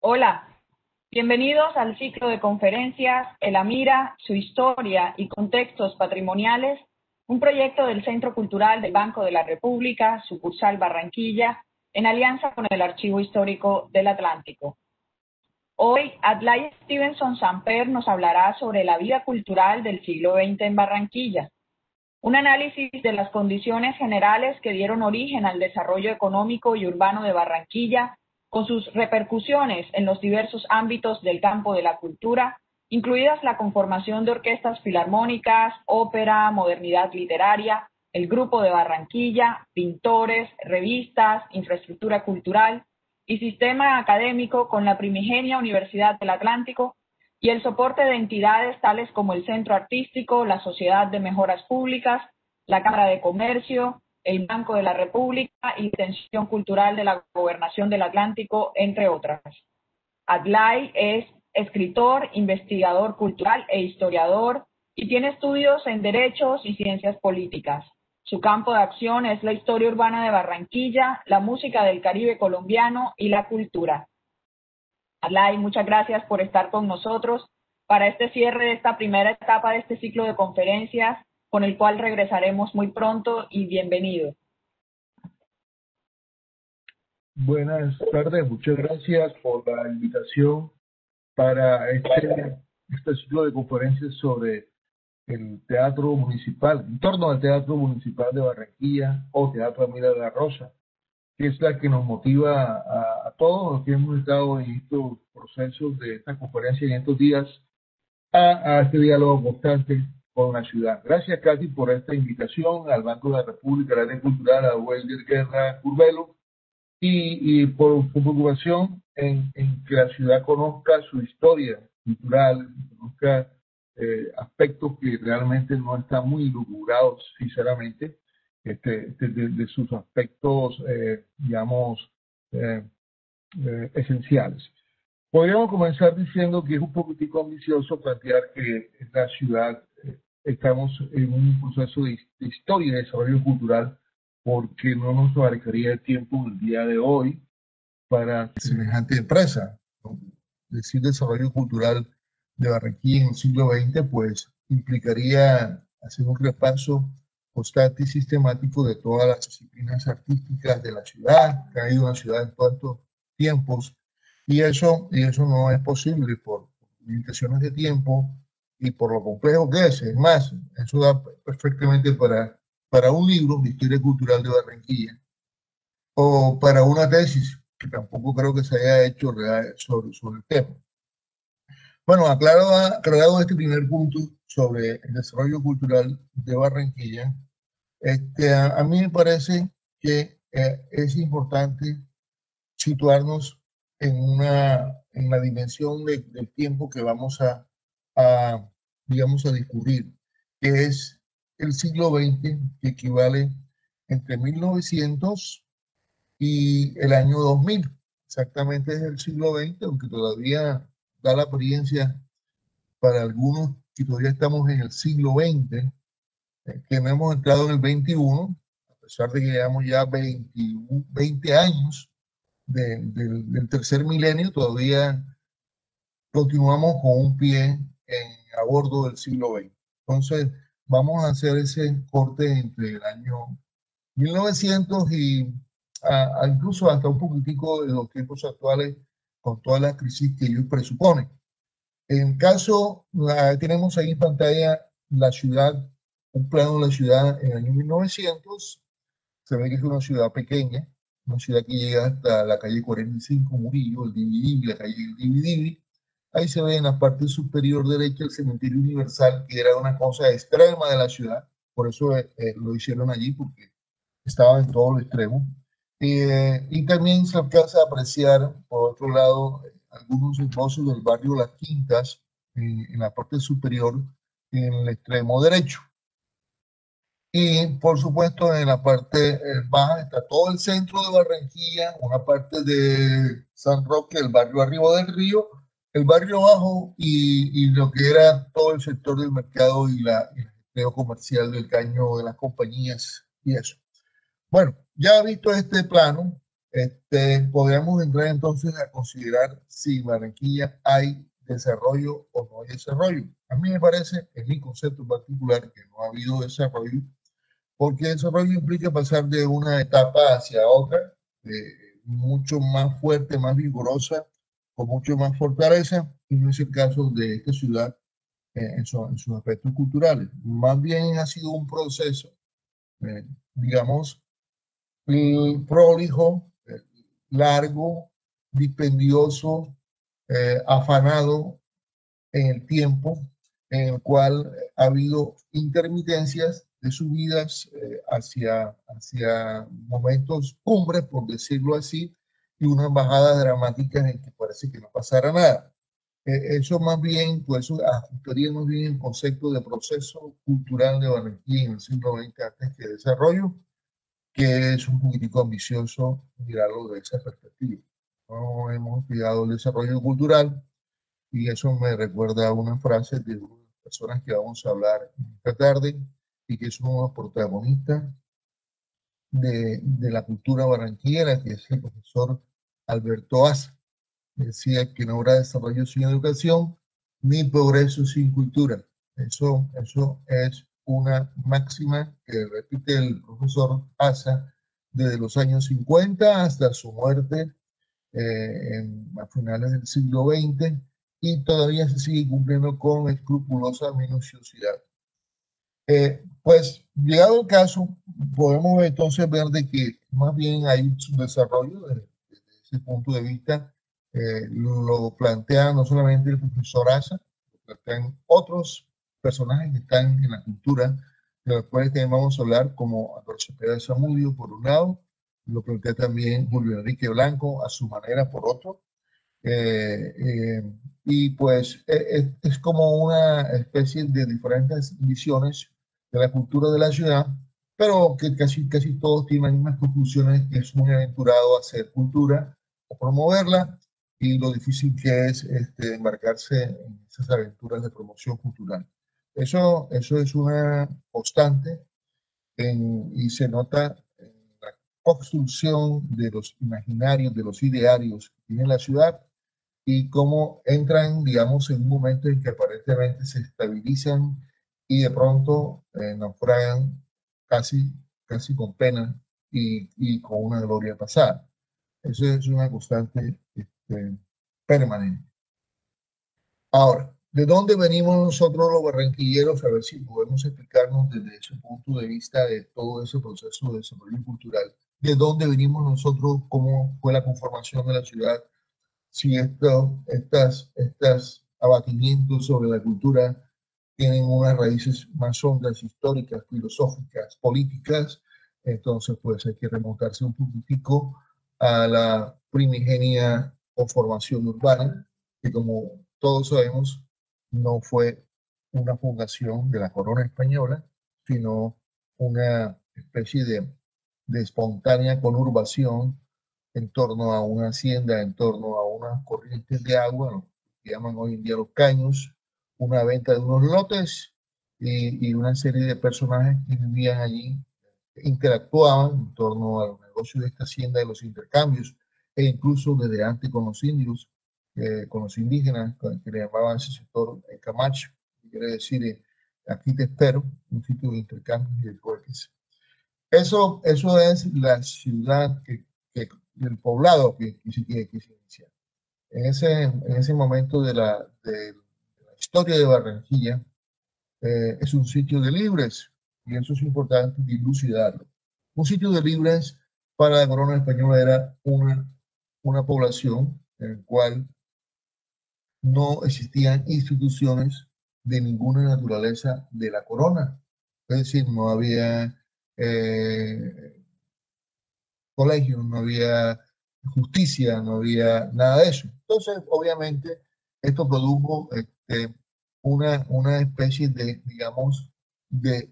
Hola, bienvenidos al ciclo de conferencias El Amira, su historia y contextos patrimoniales, un proyecto del Centro Cultural del Banco de la República, sucursal Barranquilla, en alianza con el Archivo Histórico del Atlántico. Hoy, Adlai Stevenson Samper nos hablará sobre la vida cultural del siglo XX en Barranquilla, un análisis de las condiciones generales que dieron origen al desarrollo económico y urbano de Barranquilla, con sus repercusiones en los diversos ámbitos del campo de la cultura, incluidas la conformación de orquestas filarmónicas, ópera, modernidad literaria, el Grupo de Barranquilla, pintores, revistas, infraestructura cultural y sistema académico con la primigenia Universidad del Atlántico y el soporte de entidades tales como el Centro Artístico, la Sociedad de Mejoras Públicas, la Cámara de Comercio, el Banco de la República y la Extensión Cultural de la Gobernación del Atlántico, entre otras. Adlai es escritor, investigador cultural e historiador y tiene estudios en Derechos y Ciencias Políticas. Su campo de acción es la historia urbana de Barranquilla, la música del Caribe colombiano y la cultura. Adlai, muchas gracias por estar con nosotros para este cierre de esta primera etapa de este ciclo de conferencias, con el cual regresaremos muy pronto, y bienvenido. Buenas tardes, muchas gracias por la invitación para este ciclo de conferencias sobre el Teatro Municipal, en torno al Teatro Municipal de Barranquilla o Teatro Amira de la Rosa, que es la que nos motiva a todos los que hemos estado en estos procesos de esta conferencia en estos días a este diálogo constante con la ciudad. Gracias, Katy, por esta invitación, al Banco de la República, al área cultural, a Welder Guerra Curvelo, y por su preocupación en que la ciudad conozca su historia cultural, conozca aspectos que realmente no están muy lucubrados, sinceramente, de sus aspectos, digamos, esenciales. Podríamos comenzar diciendo que es un poquitico ambicioso plantear que en la ciudad estamos en un proceso de historia y de desarrollo cultural, porque no nos abarcaría el tiempo en el día de hoy para semejante empresa. Decir desarrollo cultural de Barranquilla en el siglo XX, pues implicaría hacer un repaso constante y sistemático de todas las disciplinas artísticas de la ciudad, que ha ido a la ciudad en tantos tiempos, y eso no es posible por limitaciones de tiempo y por lo complejo que es. Es más, eso da perfectamente para un libro de historia cultural de Barranquilla o para una tesis, que tampoco creo que se haya hecho real sobre el tema. Bueno, aclarado este primer punto sobre el desarrollo cultural de Barranquilla, a mí me parece que es importante situarnos en la dimensión del tiempo que vamos digamos, a discurrir, que es el siglo XX, que equivale entre 1900 y el año 2000. Exactamente es el siglo XX, aunque todavía da la apariencia para algunos que todavía estamos en el siglo XX, que no hemos entrado en el XXI, a pesar de que llevamos ya 20 años del tercer milenio, todavía continuamos con un pie a bordo del siglo XX. Entonces, vamos a hacer ese corte entre el año 1900 y incluso hasta un poquitico de los tiempos actuales, con toda la crisis que ellos presuponen. En caso, tenemos ahí en pantalla la ciudad, un plano de la ciudad en el año 1900. Se ve que es una ciudad pequeña, una ciudad que llega hasta la calle 45 Murillo, el Dividibli, la calle del Dividibli. Ahí se ve en la parte superior derecha el cementerio universal, que era una cosa extrema de la ciudad, por eso lo hicieron allí, porque estaba en todo lo extremo. Y también se alcanza a apreciar, por otro lado, algunos esbozos del barrio Las Quintas, en la parte superior, en el extremo derecho. Y por supuesto en la parte baja está todo el centro de Barranquilla, una parte de San Roque, el barrio arriba del río, el barrio bajo y lo que era todo el sector del mercado y el empleo comercial del caño de las compañías y eso. Bueno, ya visto este plano, podríamos entrar entonces a considerar si en Barranquilla hay desarrollo o no hay desarrollo. A mí me parece, en mi concepto particular, que no ha habido desarrollo, porque desarrollo implica pasar de una etapa hacia otra, mucho más fuerte, más vigorosa, con mucho más fortaleza, y no es el caso de esta ciudad en sus aspectos culturales. Más bien ha sido un proceso, digamos, prolijo, largo, dispendioso, afanado en el tiempo, en el cual ha habido intermitencias de subidas hacia momentos cumbres, por decirlo así, y unas bajadas dramáticas en que parece que no pasara nada. Eso más bien, pues eso ajustaría más bien el concepto de proceso cultural de Barranquilla en el siglo XX antes que desarrollo, que es un poquitico ambicioso mirarlo de esa perspectiva. No hemos cuidado el desarrollo cultural y eso me recuerda a una frase de una de las personas que vamos a hablar esta tarde y que son los protagonistas de la cultura barranquillera, que es el profesor Alberto Asa. Decía que no habrá desarrollo sin educación ni progreso sin cultura. Eso es una máxima que repite el profesor Asa desde los años 50 hasta su muerte a finales del siglo XX y todavía se sigue cumpliendo con escrupulosa minuciosidad. Pues, llegado el caso, podemos entonces ver de que más bien hay un subdesarrollo desde ese punto de vista. Lo plantea no solamente el profesor Asa, lo plantean otros personajes que están en la cultura, de los cuales también vamos a hablar, como Alberto Cepeda Zamudio, por un lado, lo plantea también Julio Enrique Blanco, a su manera, por otro. Eh, eh, y pues es como una especie de diferentes visiones de la cultura de la ciudad, pero que casi todos tienen las mismas conclusiones, que es muy aventurado hacer cultura o promoverla, y lo difícil que es embarcarse en esas aventuras de promoción cultural. Eso es una constante y se nota en la construcción de los imaginarios, de los idearios que tiene la ciudad, y cómo entran, digamos, en un momento en que aparentemente se estabilizan y de pronto naufragan casi con pena y con una gloria pasada. Eso es una constante permanente. Ahora, ¿de dónde venimos nosotros los barranquilleros? A ver si podemos explicarnos desde ese punto de vista de todo ese proceso de desarrollo cultural. ¿De dónde venimos nosotros? ¿Cómo fue la conformación de la ciudad? Si estas abatimientos sobre la cultura tienen unas raíces más hondas, históricas, filosóficas, políticas, entonces pues hay que remontarse un poquitico a la primigenia conformación urbana, que como todos sabemos no fue una fundación de la corona española, sino una especie de espontánea conurbación en torno a una hacienda, en torno a unas corrientes de agua, lo que llaman hoy en día los caños, una venta de unos lotes y una serie de personajes que vivían allí, interactuaban en torno a los negocios de esta hacienda, de los intercambios, e incluso desde antes con los indios, con los indígenas, que le llamaban ese sector Camacho, que quiere decir aquí te espero, un sitio de intercambio y de trueques. Eso es la ciudad el poblado que se inicia. En ese momento de la historia de Barranquilla, es un sitio de libres, y eso es importante dilucidarlo. Un sitio de libres para la corona española era una población en la cual no existían instituciones de ninguna naturaleza de la corona. Es decir, no había colegios, no había justicia, no había nada de eso. Entonces, obviamente, esto produjo una especie de, digamos, de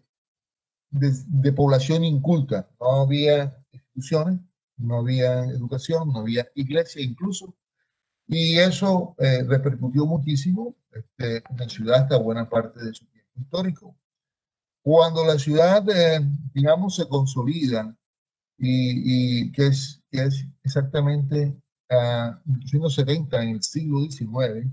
población inculta. No había instituciones, no había educación, no había iglesia incluso, y eso repercutió muchísimo en la ciudad hasta buena parte de su tiempo histórico. Cuando la ciudad, digamos, se consolida y que que es exactamente a 1870, en el siglo XIX,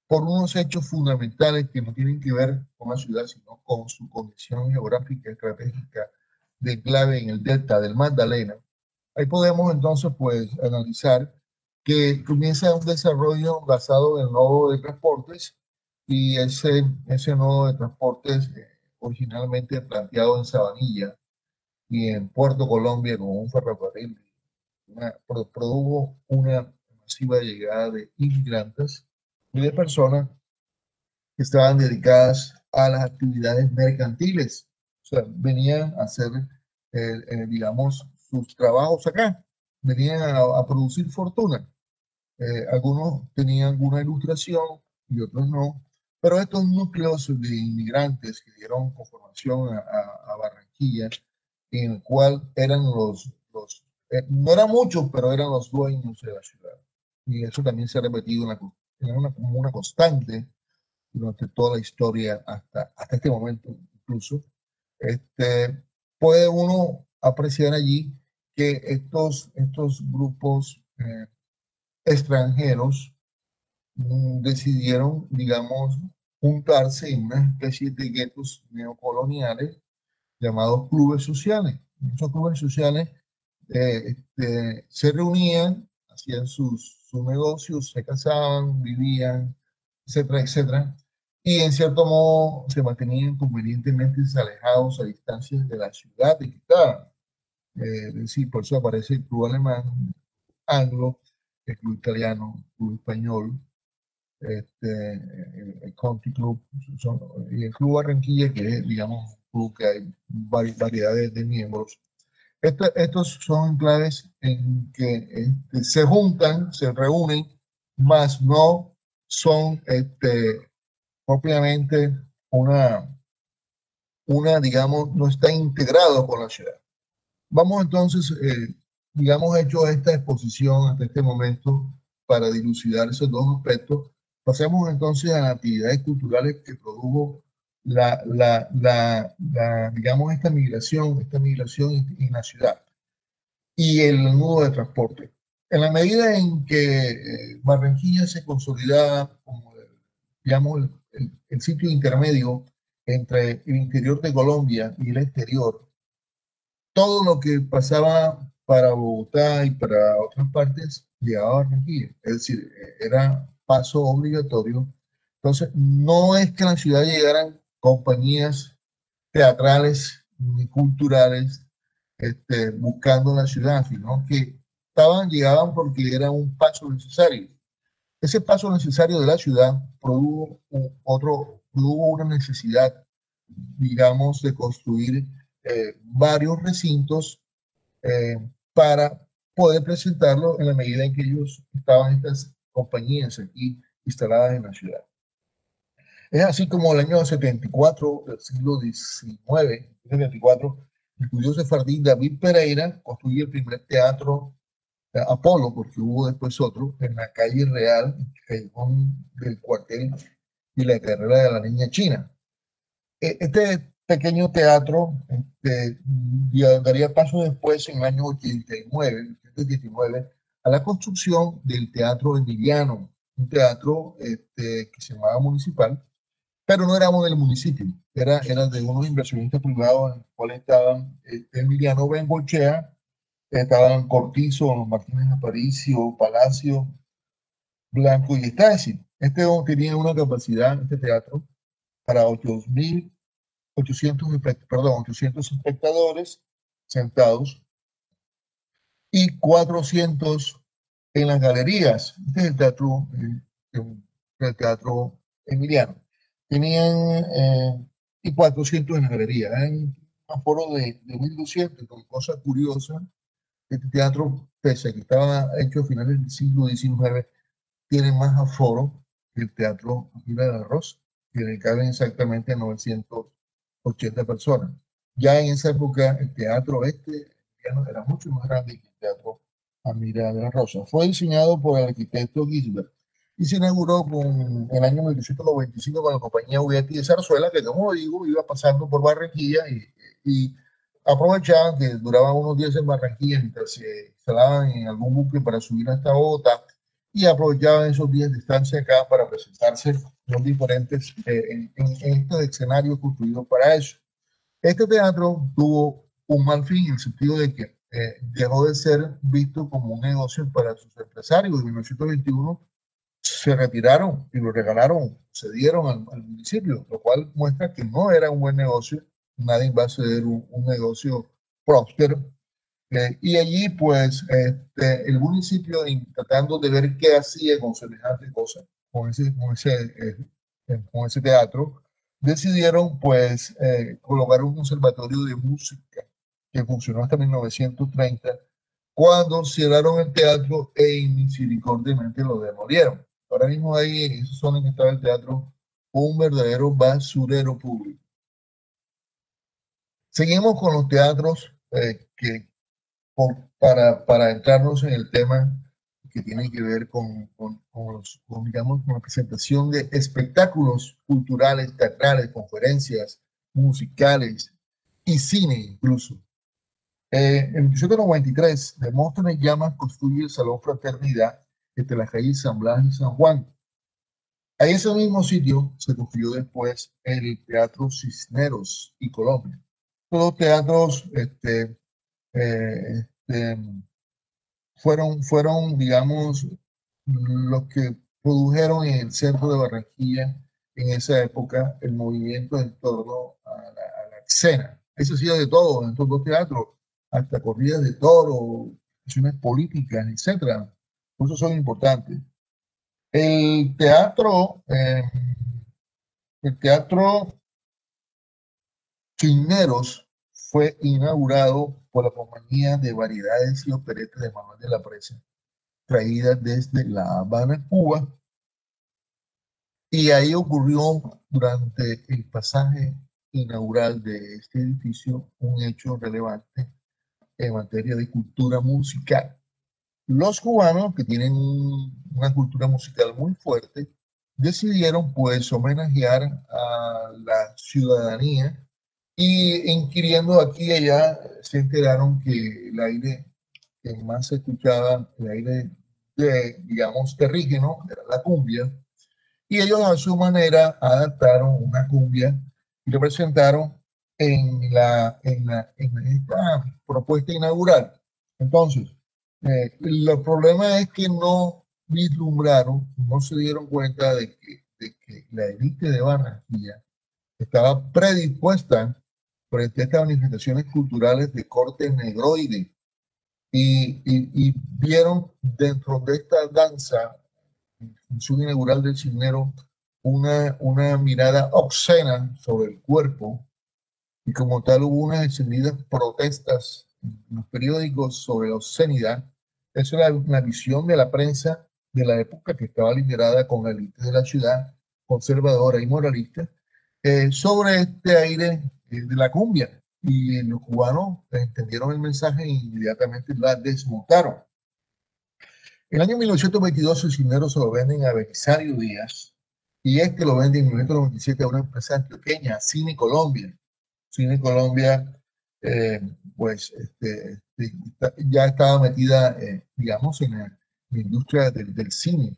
por unos hechos fundamentales que no tienen que ver con la ciudad, sino con su condición geográfica estratégica de clave en el delta del Magdalena. Ahí podemos entonces pues analizar que comienza un desarrollo basado en el nodo de transportes y ese nodo de transportes originalmente planteado en Sabanilla y en Puerto Colombia como un ferrocarril, produjo una masiva llegada de inmigrantes y de personas que estaban dedicadas a las actividades mercantiles. O sea, venían a hacer, digamos, sus trabajos acá, venían a producir fortuna. Algunos tenían alguna ilustración y otros no, pero estos núcleos de inmigrantes que dieron conformación a Barranquilla, en el cual eran no eran muchos, pero eran los dueños de la ciudad. Y eso también se ha repetido como una constante durante toda la historia hasta este momento incluso. Este, puede uno apreciar allí que estos grupos extranjeros decidieron, digamos, juntarse en una especie de guetos neocoloniales llamados clubes sociales. Esos clubes sociales se reunían, hacían sus negocios, se casaban, vivían, etcétera, etcétera. Y en cierto modo se mantenían convenientemente alejados a distancias de la ciudad de que estaban. Es decir, por eso aparece el club alemán, anglo, el club italiano, el club español, el Country Club y el Club Barranquilla, que es, digamos, un club que hay variedades de miembros. Estos son claves en que se juntan, se reúnen, más no son propiamente digamos, no está integrado con la ciudad. Vamos entonces, digamos, hecho esta exposición hasta este momento para dilucidar esos dos aspectos. Pasemos entonces a las actividades culturales que produjo digamos, esta migración en la ciudad y el nudo de transporte. En la medida en que Barranquilla se consolidaba como, digamos, el sitio intermedio entre el interior de Colombia y el exterior, todo lo que pasaba para Bogotá y para otras partes llegaba a Barranquilla. Es decir, era paso obligatorio. Entonces, no es que en la ciudad llegaran compañías teatrales ni culturales buscando la ciudad, sino que llegaban porque era un paso necesario. Ese paso necesario de la ciudad produjo una necesidad, digamos, de construir varios recintos eh, para poder presentarlo en la medida en que ellos estaban estas compañías aquí instaladas en la ciudad. Es así como el año 74 del siglo XIX, 74, el curioso Fardín David Pereira construye el primer teatro Apolo, porque hubo después otro, en la calle Real, del cuartel y la carrera de la Niña China. Este pequeño teatro daría paso después, en el año 89, a la construcción del Teatro Emiliano, un teatro que se llamaba Municipal, pero no era del municipio, era de unos inversionistas privados en los cuales estaban Emiliano Bengochea, estaban Cortizo, Martínez Aparicio, Palacio, Blanco y Stasi. Tenía una capacidad, este teatro, para 800 espectadores sentados y 400 en las galerías. Este es el teatro Emiliano. Tenían y 400 en las galerías. Hay un aforo de 1.200, con cosa curiosa. Este teatro, pese a que estaba hecho a finales del siglo XIX, tiene más aforo que el Teatro Aguila de Arroz, que le caben exactamente 980 personas. Ya en esa época el teatro era mucho más grande que el Teatro Amira de la Rosa. Fue diseñado por el arquitecto Gisbert y se inauguró en el año 1895 con la compañía Uguetti de Zarzuela, que como digo, iba pasando por Barranquilla y aprovechaban que duraban unos días en Barranquilla mientras se instalaban en algún buque para subir hasta Bogotá y aprovechaban esos días de estancia acá para presentarse en los diferentes, en estos escenarios construidos para eso. Este teatro tuvo un mal fin en el sentido de que dejó de ser visto como un negocio para sus empresarios. En 1921 se retiraron y lo regalaron, se dieron al municipio, lo cual muestra que no era un buen negocio, nadie va a ceder un negocio próspero. Y allí, pues, el municipio, tratando de ver qué hacía con semejante cosa, con ese teatro, decidieron, pues, colocar un conservatorio de música que funcionó hasta 1930, cuando cerraron el teatro e misericordiamente lo demolieron. Ahora mismo ahí, en esa zona en que estaba el teatro, un verdadero basurero público. Seguimos con los teatros para entrarnos en el tema que tiene que ver digamos, con la presentación de espectáculos culturales, teatrales, conferencias, musicales y cine incluso. En 1893, Demóstenes Llamas construye el Salón Fraternidad entre la calle San Blas y San Juan. A ese mismo sitio se construyó después el Teatro Cisneros y Colombia. Todos teatros eh, este, fueron, digamos, los que produjeron en el centro de Barranquilla en esa época el movimiento en torno a la escena. Eso hacía de todo en estos dos teatros, hasta corridas de toros, acciones políticas, etcétera. Por eso son importantes. El teatro, eh, el teatro Cisneros fue inaugurado por la Compañía de Variedades y Operetas de Manuel de la Presa, traída desde La Habana, Cuba, y ahí ocurrió durante el pasaje inaugural de este edificio un hecho relevante en materia de cultura musical. Los cubanos, que tienen una cultura musical muy fuerte, decidieron pues homenajear a la ciudadanía y inquiriendo aquí y allá se enteraron que el aire que más se escuchaba, el aire digamos, terrígeno, era la cumbia, y ellos a su manera adaptaron una cumbia y lo presentaron en esta propuesta inaugural. Entonces, el problema es que no vislumbraron, no se dieron cuenta de que la élite de Barranquilla estaba predispuesta frente a estas manifestaciones culturales de corte negroide y vieron dentro de esta danza, función inaugural del Cisnero, una mirada obscena sobre el cuerpo y como tal hubo unas encendidas protestas en los periódicos sobre la obscenidad. Esa es la visión de la prensa de la época que estaba liderada con la élite de la ciudad, conservadora y moralista, sobre este aire de la cumbia. Y los cubanos entendieron el mensaje e inmediatamente la desmontaron. En el año 1922 el Cisneros se lo venden a Belisario Díaz y este lo vende en 1997 a una empresa antioqueña, Cine Colombia. Cine Colombia, pues ya estaba metida, digamos, en la industria del cine,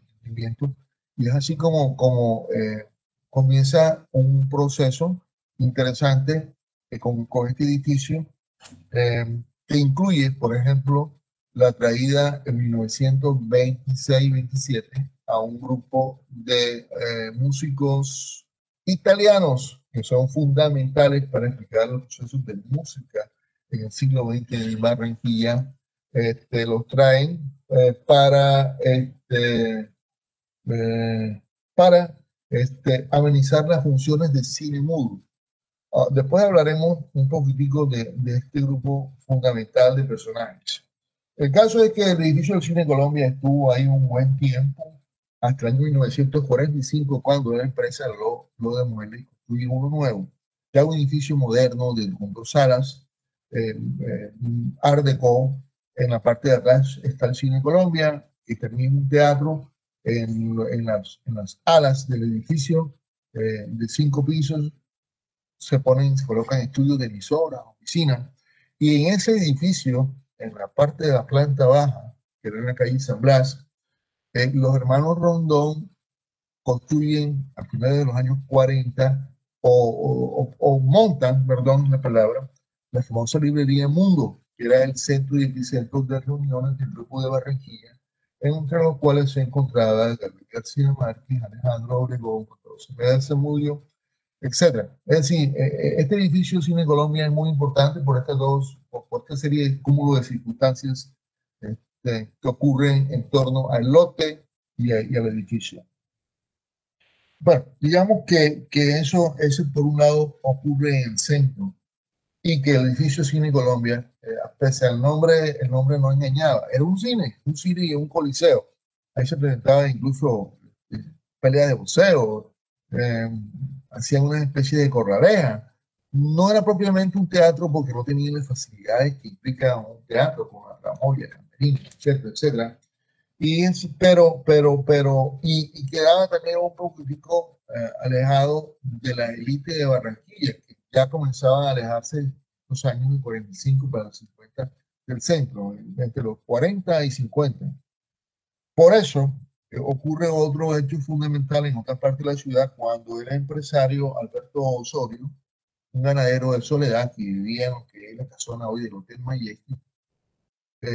y es así como comienza un proceso interesante con este edificio que incluye, por ejemplo, la traída en 1926-27 a un grupo de músicos italianos que son fundamentales para explicar los procesos de música en el siglo XX en Barranquilla. Los traen para amenizar las funciones de cine mudo. Después hablaremos un poquitico de este grupo fundamental de personajes. El caso es que el edificio del Cine Colombia estuvo ahí un buen tiempo, hasta el año 1945, cuando la empresa lo demuele y construye uno nuevo. Ya un edificio moderno con dos salas, Art Deco. En la parte de atrás está el Cine Colombia, y también un teatro en las alas del edificio de 5 pisos. Se colocan estudios de emisoras, oficinas, Y en ese edificio, en la parte de la planta baja, que era en la calle San Blas, los hermanos Rondón construyen a finales de los años 40 o montan, perdón la palabra, la famosa librería Mundo, que era el centro y epicentro de reuniones del grupo de Barranquilla, entre los cuales se encontraba Gabriel García Márquez, Alejandro Obregón, José Medel Zamudio, etcétera. Es decir, este edificio Cine Colombia es muy importante por estas por esta serie de cúmulo de circunstancias que ocurren en torno al lote y al edificio. Bueno, digamos que eso por un lado ocurre en el centro y que el edificio Cine Colombia, pese al nombre, el nombre no engañaba, era un cine y un coliseo. Ahí se presentaba incluso eh, peleas de boxeo, eh, hacían una especie de corraleja. No era propiamente un teatro porque no tenía las facilidades que implica un teatro con la tramoya, camerino, etcétera, etcétera. Y quedaba también un poquitico alejado de la élite de Barranquilla, que ya comenzaban a alejarse los años de 45 para los 50 del centro, entre los 40 y 50. Por eso ocurre otro hecho fundamental en otra parte de la ciudad cuando el empresario Alberto Osorio, un ganadero de Soledad que vivía en lo que es la casona hoy del Hotel Majestic,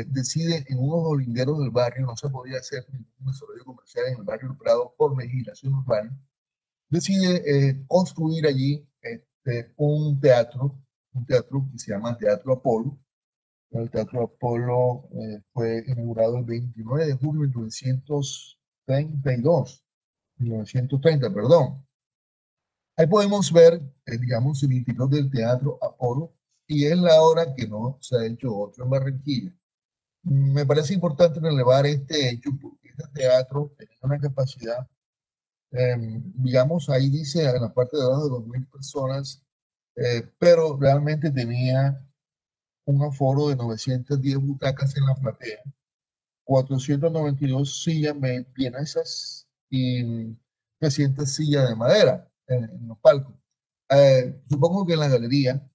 decide en unos linderos del barrio, no se podía hacer ningún desarrollo comercial en el barrio Prado por legislación urbana, decide construir allí un teatro que se llama Teatro Apolo. El Teatro Apolo fue inaugurado el 29 de julio de 1930, perdón. Ahí podemos ver, digamos, el interior del Teatro Apolo y es la hora que no se ha hecho otro en Barranquilla. Me parece importante relevar este hecho porque este teatro tenía una capacidad, digamos, ahí dice en la parte de abajo de 2.000 personas, pero realmente tenía un aforo de 910 butacas en la platea, 492 sillas vienesas y 300 sillas de madera en los palcos. Supongo que en la galería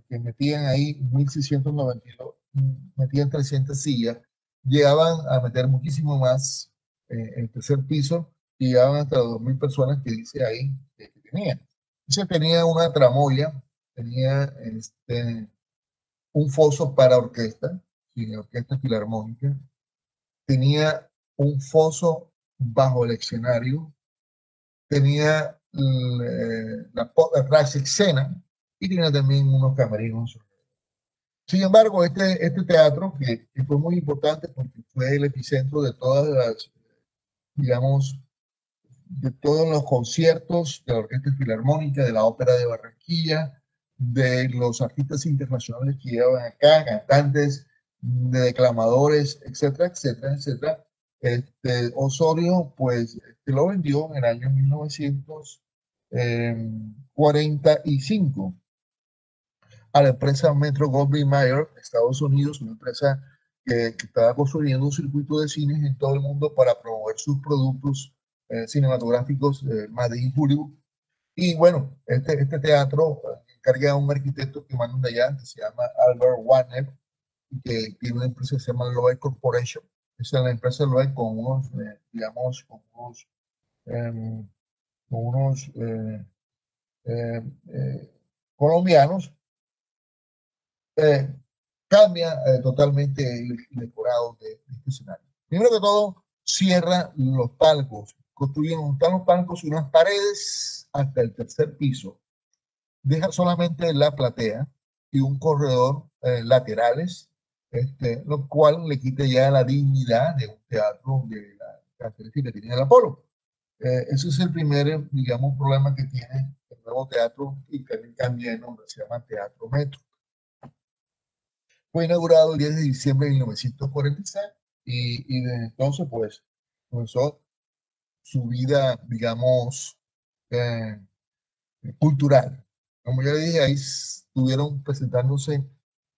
que metían ahí 1.692, metían 300 sillas, llegaban a meter muchísimo más en el tercer piso y llegaban hasta 2.000 personas que dice ahí que tenía. Entonces tenía una tramoya, tenía un foso para orquesta, sí, orquesta filarmónica, tenía un foso bajo el escenario, tenía la escena y tenía también unos camerinos. Sin embargo, este teatro, que fue muy importante porque fue el epicentro de todas las, digamos, de todos los conciertos de la Orquesta Filarmónica, de la Ópera de Barranquilla, de los artistas internacionales que llegaban acá, cantantes, de declamadores, etcétera, etcétera, etcétera. Osorio, pues, lo vendió en el año 1945 a la empresa Metro Goldwyn Mayer, Estados Unidos, una empresa que estaba construyendo un circuito de cines en todo el mundo para promover sus productos cinematográficos Made in Hollywood. Y bueno, este teatro encarga a un arquitecto que manda de allá, que se llama Albert Warner, que tiene una empresa que se llama Loeb Corporation. Esa es la empresa Loeb con unos, digamos, eh, con unos eh, colombianos. Eh, Cambia totalmente el decorado de este escenario. Primero que todo, cierra los palcos, construyen los palcos y unas paredes hasta el tercer piso. Deja solamente la platea y un corredor laterales, lo cual le quita ya la dignidad de un teatro de la característica que tiene el Apolo. Ese es el primer, digamos, problema que tiene el nuevo teatro y también cambia de nombre, se llama Teatro Metro. Fue inaugurado el 10 de diciembre de 1946 y desde entonces pues comenzó su vida, digamos, eh, cultural. Como ya le dije, ahí estuvieron presentándose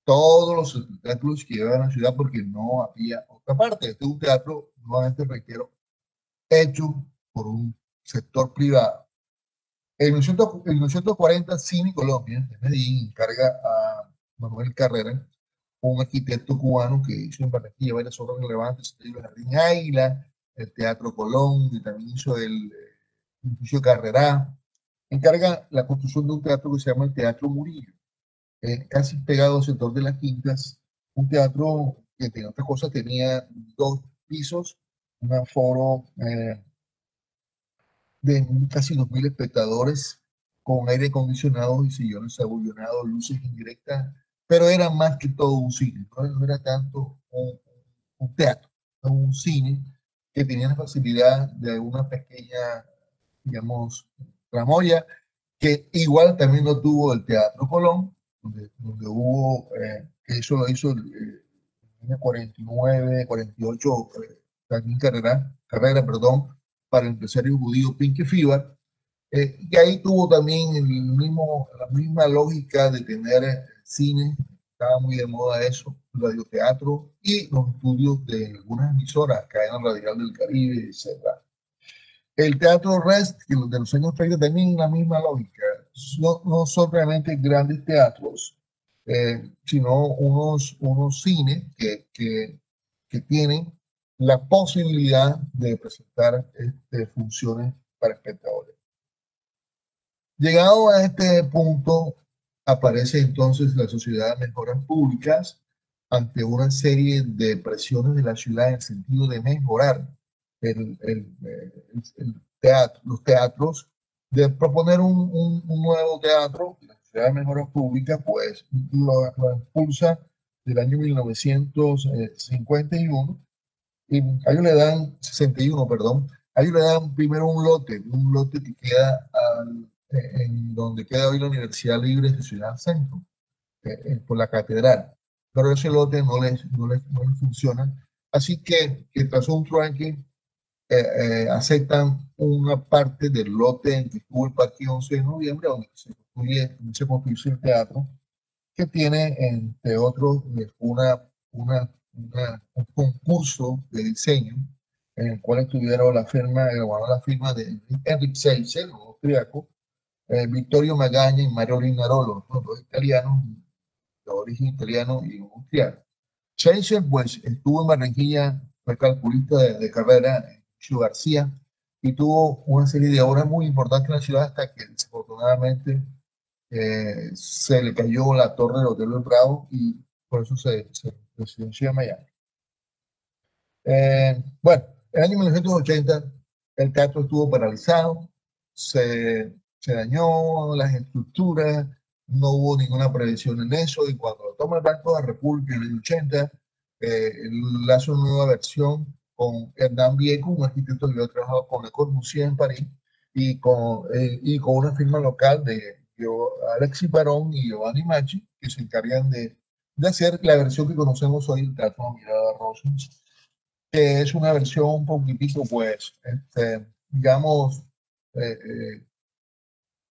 todos los espectáculos que llevaban a la ciudad porque no había otra parte. Este es un teatro, nuevamente reitero, hecho por un sector privado. En 1940, Cine Colombia, de Medellín, encarga a Manuel Carrera, un arquitecto cubano que hizo en Barranquilla varias obras relevantes, el Jardín Águila, el Teatro Colón, y también hizo el edificio Carrera. Encarga la construcción de un teatro que se llama el Teatro Murillo, casi pegado al sector de las Quintas, un teatro que, entre otras cosas, tenía 2 pisos, un aforo de casi 2.000 espectadores, con aire acondicionado y sillones abullonados, luces indirectas, pero era más que todo un cine, no era tanto un teatro, era un cine que tenía la facilidad de una pequeña, digamos, tramoya, que igual también lo tuvo el Teatro Colón, donde hubo, que eso lo hizo en el 49, 48, también perdón, para el empresario judío Pinky Fibar, y ahí tuvo también la misma lógica de tener cine, estaba muy de moda eso, radioteatro y los estudios de algunas emisoras, Cadena Radial del Caribe, etc. El teatro Rest, que los de los años 30 también la misma lógica. No son realmente grandes teatros, sino unos cines que tienen la posibilidad de presentar funciones para espectadores. Llegado a este punto, aparece entonces la Sociedad de Mejoras Públicas ante una serie de presiones de la ciudad en el sentido de mejorar los teatros, de proponer un nuevo teatro. La Sociedad de Mejoras Públicas pues lo impulsa del año 1951 y a ellos le dan 61, perdón, a ellos le dan primero un lote que queda en donde queda hoy la Universidad Libre de Ciudad Centro, por la catedral, pero ese lote no les funciona, así que tras un trueque aceptan una parte del lote en que estuvo el Parque 11 de Noviembre, donde se construye el teatro, que tiene, entre otros, un concurso de diseño en el cual estuvieron la firma de Enric Seitzer, un austriaco, Vittorio Magaña y Mario Linarolo, ¿no? Dos italianos de origen italiano y austriaco. Seitzer, pues, estuvo en Barranquilla, fue calculista de carrera en Chiu García, y tuvo una serie de obras muy importantes en la ciudad hasta que desafortunadamente se le cayó la torre del Hotel del Bravo y por eso se residenció en Miami. Bueno, en el año 1980 el teatro estuvo paralizado, se dañó las estructuras, no hubo ninguna previsión en eso, y cuando lo toma el Banco de la República en el año 80, él hace una nueva versión con Hernán Vieco, un arquitecto que había trabajado con Le Corbusier en París, y con una firma local de Alexis Barón y Giovanni Macchi, que se encargan de hacer la versión que conocemos hoy, el Teatro Mirada Rosa, que es una versión un poquitico, pues, digamos, eh, eh,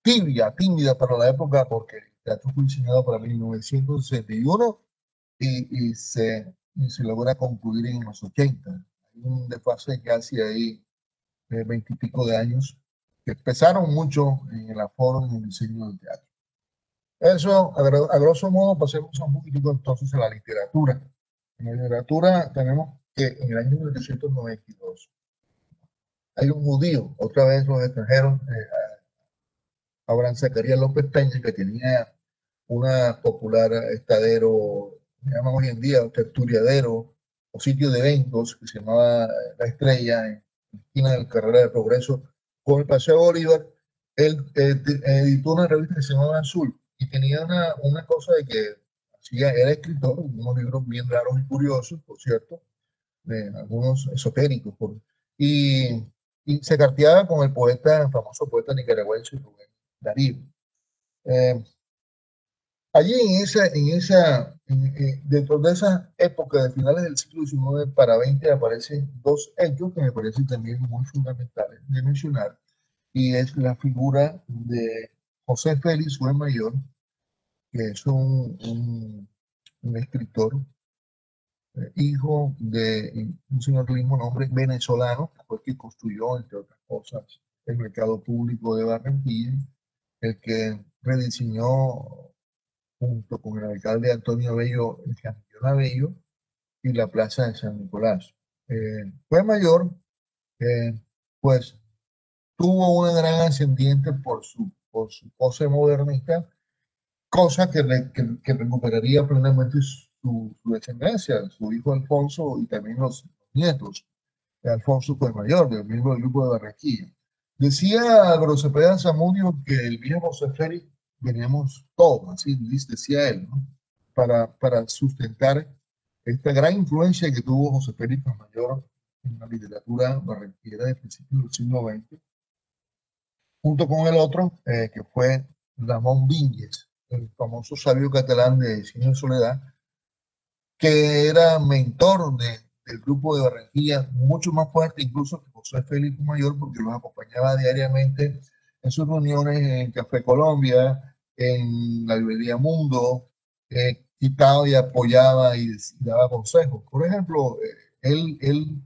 tímida para la época, porque el teatro fue diseñado para 1961 y se logra concluir en los 80. Hay un desfase casi ahí de 20 y pico de años que pesaron mucho en el aforo, en el diseño del teatro. Eso, a grosso modo, pasemos un poquitico entonces a la literatura. En la literatura tenemos que en el año 1992 hay un judío, otra vez los extranjeros, Abraham Zacarías López Peña, que tenía una popular estadero, llamamos hoy en día tertuliadero o sitio de eventos que se llamaba La Estrella, en la esquina del Carrera de Progreso con el Paseo Bolívar. Él editó una revista que se llamaba Azul y tenía una cosa de que era escritor, unos libros bien raros y curiosos, por cierto, de algunos esotéricos, y, y se carteaba con el famoso poeta nicaragüense Rubén Darío. Eh, Allí dentro de esa época de finales del siglo XIX para XX aparecen 2 hechos que me parecen también muy fundamentales de mencionar, y es la figura de José Félix Sotomayor, que es un escritor, hijo de un señor del mismo nombre, venezolano, que fue el que construyó, entre otras cosas, el mercado público de Barranquilla, el que rediseñó junto con el alcalde Antonio Bello, el Campeón Bello, y la Plaza de San Nicolás. Mayor, eh, pues tuvo una gran ascendiente por su pose modernista, cosa que recuperaría plenamente su descendencia, su hijo Alfonso y también los nietos de Alfonso Mayor, del mismo grupo de Barranquilla. Decía Grocepeda Zamudio que el viejo José Félix veníamos todos, así decía él, ¿no? Para sustentar esta gran influencia que tuvo José Félix Mayor en la literatura barranquillera de principios del siglo XX, junto con el otro, que fue Ramón Viñes, el famoso sabio catalán de Cine de Soledad, que era mentor del grupo de Barranquilla, mucho más fuerte incluso que José Félix Mayor, porque los acompañaba diariamente en sus reuniones en Café Colombia, en la librería Mundo, citaba y apoyaba y daba consejos. Por ejemplo, él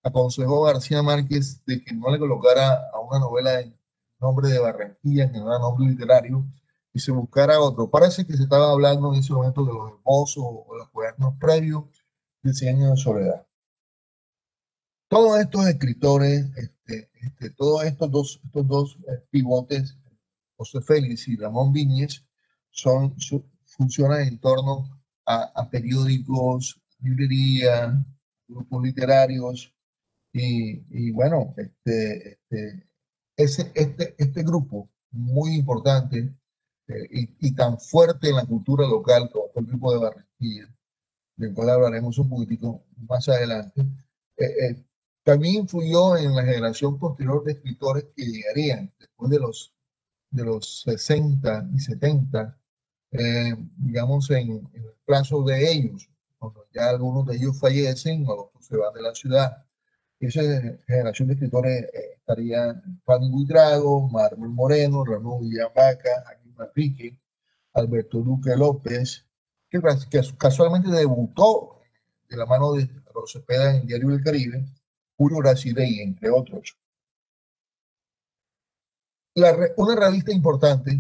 aconsejó a García Márquez de que no le colocara a una novela en nombre de Barranquilla, que no era nombre literario, y se buscara otro. Parece que se estaba hablando en ese momento de los esbozos o los cuadernos previos del Cien Años de Soledad. Todos estos escritores, todos estos dos pivotes, José Félix y Ramón Viñes, funcionan en torno a periódicos, librerías, grupos literarios, y bueno, este grupo muy importante y tan fuerte en la cultura local como fue el grupo de Barranquilla, del cual hablaremos un poquitico más adelante, eh, eh, también influyó en la generación posterior de escritores que llegarían después de los 60 y 70, digamos, en el plazo de ellos, cuando ya algunos de ellos fallecen o otros se van de la ciudad. Esa generación de escritores estaría Fanny Buitrago, Mármol Moreno, Ramón Villavaca, Jaime Manrique, Alberto Duque López, que casualmente debutó de la mano de Cepeda en Diario del Caribe, Julio Gracirey, entre otros. Una revista importante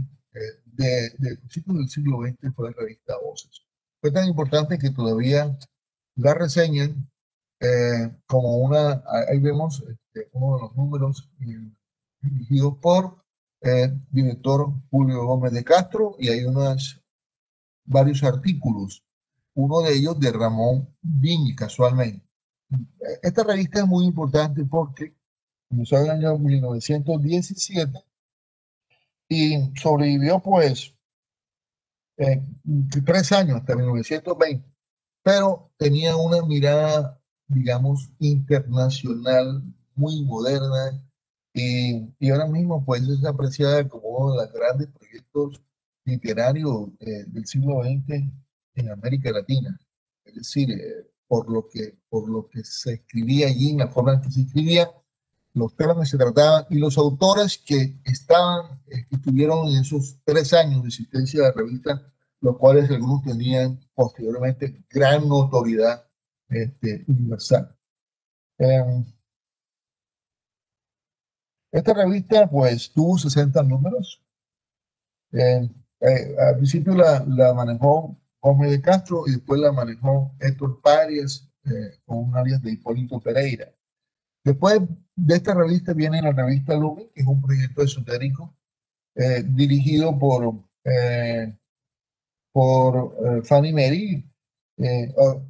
de principios del siglo XX fue la revista Voces. Fue tan importante que todavía la reseñan como ahí vemos uno de los números dirigidos por director Julio Gómez de Castro, y hay varios artículos, uno de ellos de Ramón Viñi, casualmente. Esta revista es muy importante porque comenzó en el año 1917 y sobrevivió pues 3 años hasta 1920, pero tenía una mirada, digamos, internacional muy moderna, y ahora mismo pues es apreciada como uno de los grandes proyectos literarios del siglo XX en América Latina. Es decir, por lo que se escribía allí, en la forma en que se escribía, los temas que se trataban y los autores que que estuvieron en esos 3 años de existencia de la revista, los cuales algunos tenían posteriormente gran notoriedad universal. Esta revista pues tuvo 60 números. Al principio la manejó Gómez de Castro y después la manejó Héctor Párez con un alias de Hipólito Pereira. Después de esta revista viene la revista Lumen, que es un proyecto esotérico dirigido por Fanny Meri.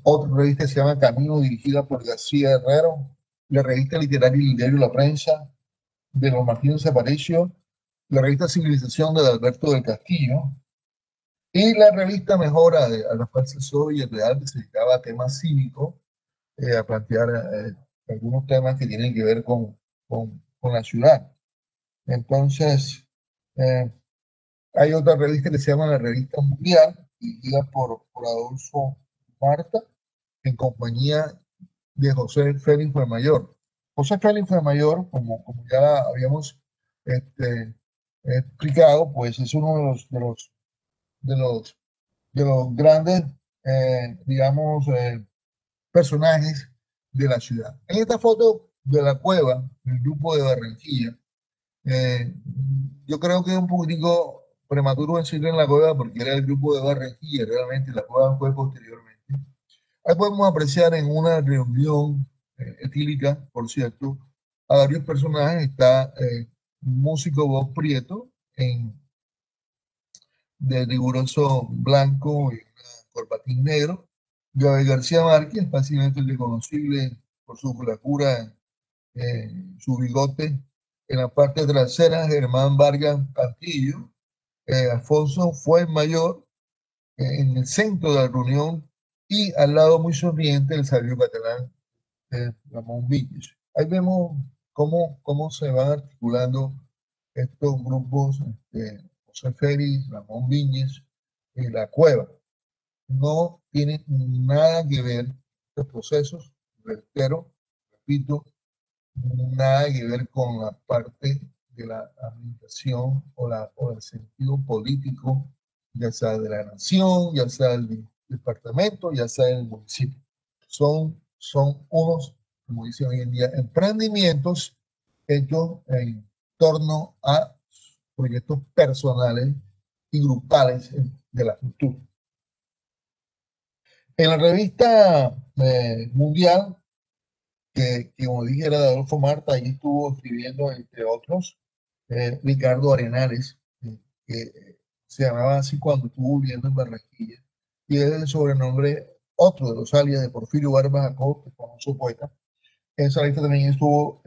Otra revista que se llama Camino, dirigida por García Herrero. La revista literaria y diario La Prensa, de los Martínez Aparicio. La revista Civilización, de Alberto del Castillo. Y la revista Mejora, a la cual se soy el real, que se dedicaba a temas cívicos, a plantear algunos temas que tienen que ver con la ciudad. Entonces, hay otra revista que se llama la Revista Mundial, dirigida por Adolfo Marta, en compañía de José Félix Mayor. José Félix Mayor, como ya habíamos explicado, pues es uno de los, de los grandes, digamos, personajes de la ciudad. En esta foto de la cueva, del grupo de Barranquilla, yo creo que es un poquitico prematuro decirle en la cueva porque era el grupo de Barranquilla, realmente la cueva fue posteriormente. Ahí podemos apreciar en una reunión etílica, por cierto, a varios personajes. Está un músico Bob Prieto, de riguroso blanco y una corbatín negro. Gabriel García Márquez, fácilmente reconocible por su flacura, su bigote. En la parte trasera, Germán Vargas Castillo, Alfonso Fuenmayor, en el centro de la reunión, y al lado muy sonriente el sabio catalán Ramón Vilches. Ahí vemos cómo se van articulando estos grupos, José Félix, Ramón Viñes, La Cueva. No tienen nada que ver estos procesos, reitero, repito, nada que ver con la parte de la administración o el sentido político, ya sea de la nación, ya sea del departamento, ya sea del municipio. Son unos, como dicen hoy en día, emprendimientos hechos en torno a proyectos personales y grupales de la cultura. En la revista Mundial, que como dije era de Adolfo Marta, ahí estuvo escribiendo, entre otros, Ricardo Arenales, que se llamaba así cuando estuvo viviendo en Barranquilla, y es el sobrenombre, otro de los alias de Porfirio Barbas Acosta, famoso poeta. En esa lista también estuvo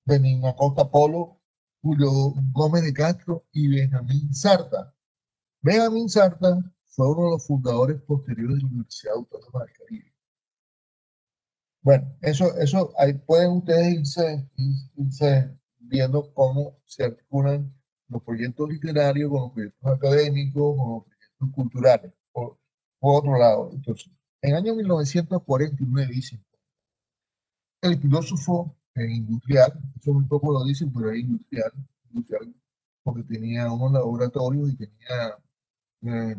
Benigno Acosta Polo, Julio Gómez de Castro y Benjamín Sarta. Benjamín Sarta fue uno de los fundadores posteriores de la Universidad Autónoma del Caribe. Bueno, eso ahí pueden ustedes irse viendo cómo se articulan los proyectos literarios con los proyectos académicos, con los proyectos culturales, por otro lado. Entonces, en el año 1949 dice, el filósofo industrial, eso muy poco lo dicen, pero era industrial, porque tenía unos laboratorios y tenía eh,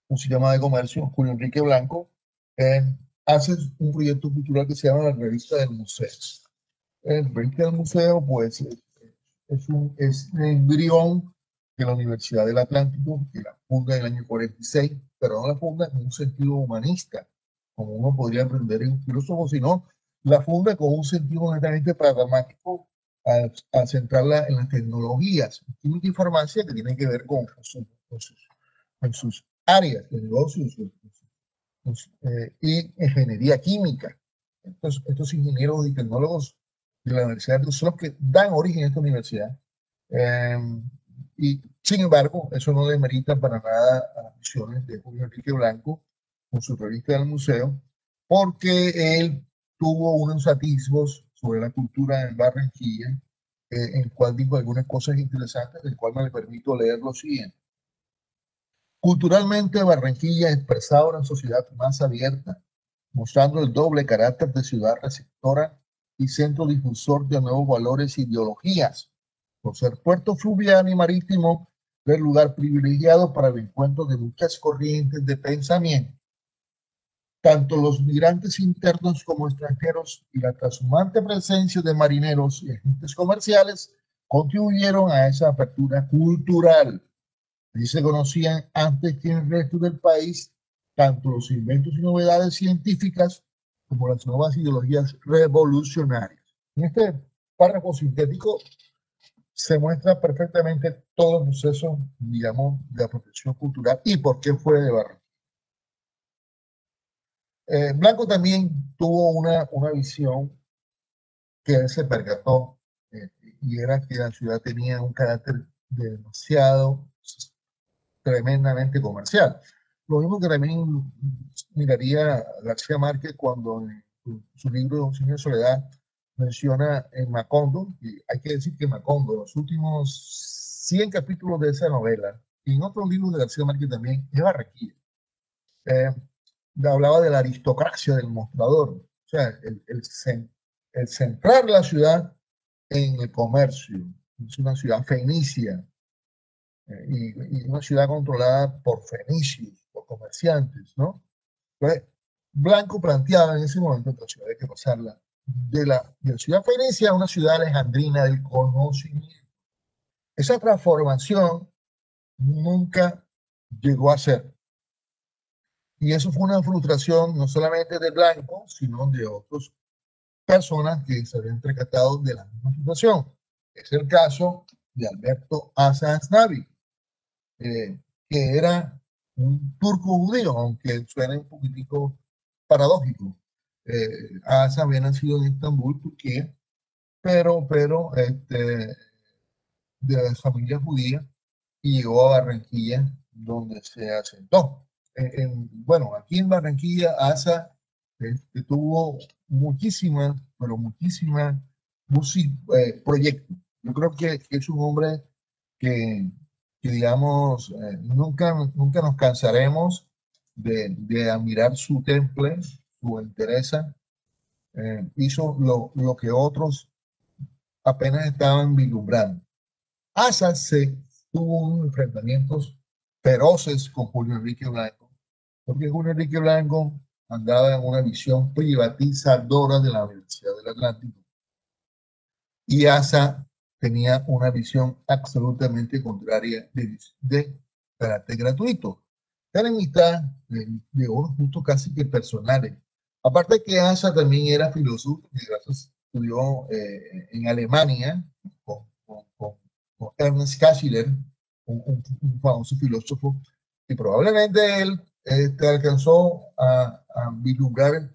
un sistema de comercio, Julio Enrique Blanco, eh, hace un proyecto cultural que se llama la Revista del Museo. El Revista del Museo, pues, es un embrión de la Universidad del Atlántico, que la funda en el año 46, pero no la funda en un sentido humanista, como uno podría aprender en un filósofo, sino la funda con un sentido netamente pragmático, a centrarla en las tecnologías, química y farmacia, que tienen que ver con sus áreas de negocios, y ingeniería química. Estos ingenieros y tecnólogos de la universidad son los que dan origen a esta universidad. Y sin embargo, eso no demerita para nada a las misiones de Julio Enrique Blanco con su revista del museo, porque él tuvo unos atisbos sobre la cultura en Barranquilla, en el cual dijo algunas cosas interesantes, del cual me permito leer lo siguiente. Culturalmente, Barranquilla expresaba una sociedad más abierta, mostrando el doble carácter de ciudad receptora y centro difusor de nuevos valores e ideologías. Por ser puerto fluvial y marítimo, el lugar privilegiado para el encuentro de muchas corrientes de pensamiento. Tanto los migrantes internos como extranjeros y la trashumante presencia de marineros y agentes comerciales contribuyeron a esa apertura cultural. Allí se conocían antes que en el resto del país tanto los inventos y novedades científicas como las nuevas ideologías revolucionarias. En este párrafo sintético se muestra perfectamente todo el proceso, digamos, de apropiación cultural y por qué fue de Barranquilla. Blanco también tuvo una visión que él se percató, y era que la ciudad tenía un carácter demasiado tremendamente comercial. Lo mismo que también miraría García Márquez cuando en su libro Cien de Soledad menciona en Macondo, y hay que decir que Macondo, los últimos 100 capítulos de esa novela, y en otros libros de García Márquez también, es Barranquilla. Hablaba de la aristocracia del mostrador, o sea, el centrar la ciudad en el comercio. Es una ciudad fenicia, y una ciudad controlada por fenicios, por comerciantes, ¿no? Entonces, Blanco planteaba en ese momento que la ciudad hay que pasarla de la ciudad fenicia a una ciudad alejandrina del conocimiento. Esa transformación nunca llegó a ser. Y eso fue una frustración no solamente de Blanco, sino de otras personas que se habían percatado de la misma situación. Es el caso de Alberto Asa Asnavi, eh, que era un turco judío, aunque suene un poquitico paradójico. Asa había nacido en Estambul, Turquía, pero de familia judía y llegó a Barranquilla, donde se asentó. Bueno, aquí en Barranquilla, Asa tuvo muchísimas, pero muchísimas proyectos. Yo creo que es un hombre que, que digamos, nunca nos cansaremos de admirar su temple, su entereza. Hizo lo que otros apenas estaban vislumbrando. Asa se tuvo unos enfrentamientos feroces con Julio Enrique Blanco, porque Julio Enrique Blanco andaba en una visión privatizadora de la Universidad del Atlántico y Asa tenía una visión absolutamente contraria de carácter gratuito. La enemistad de unos puntos casi que personales. Aparte que Asa también era filósofo, y gracias estudió en Alemania con Ernst Cassirer, un famoso filósofo, y probablemente él alcanzó a vislumbrar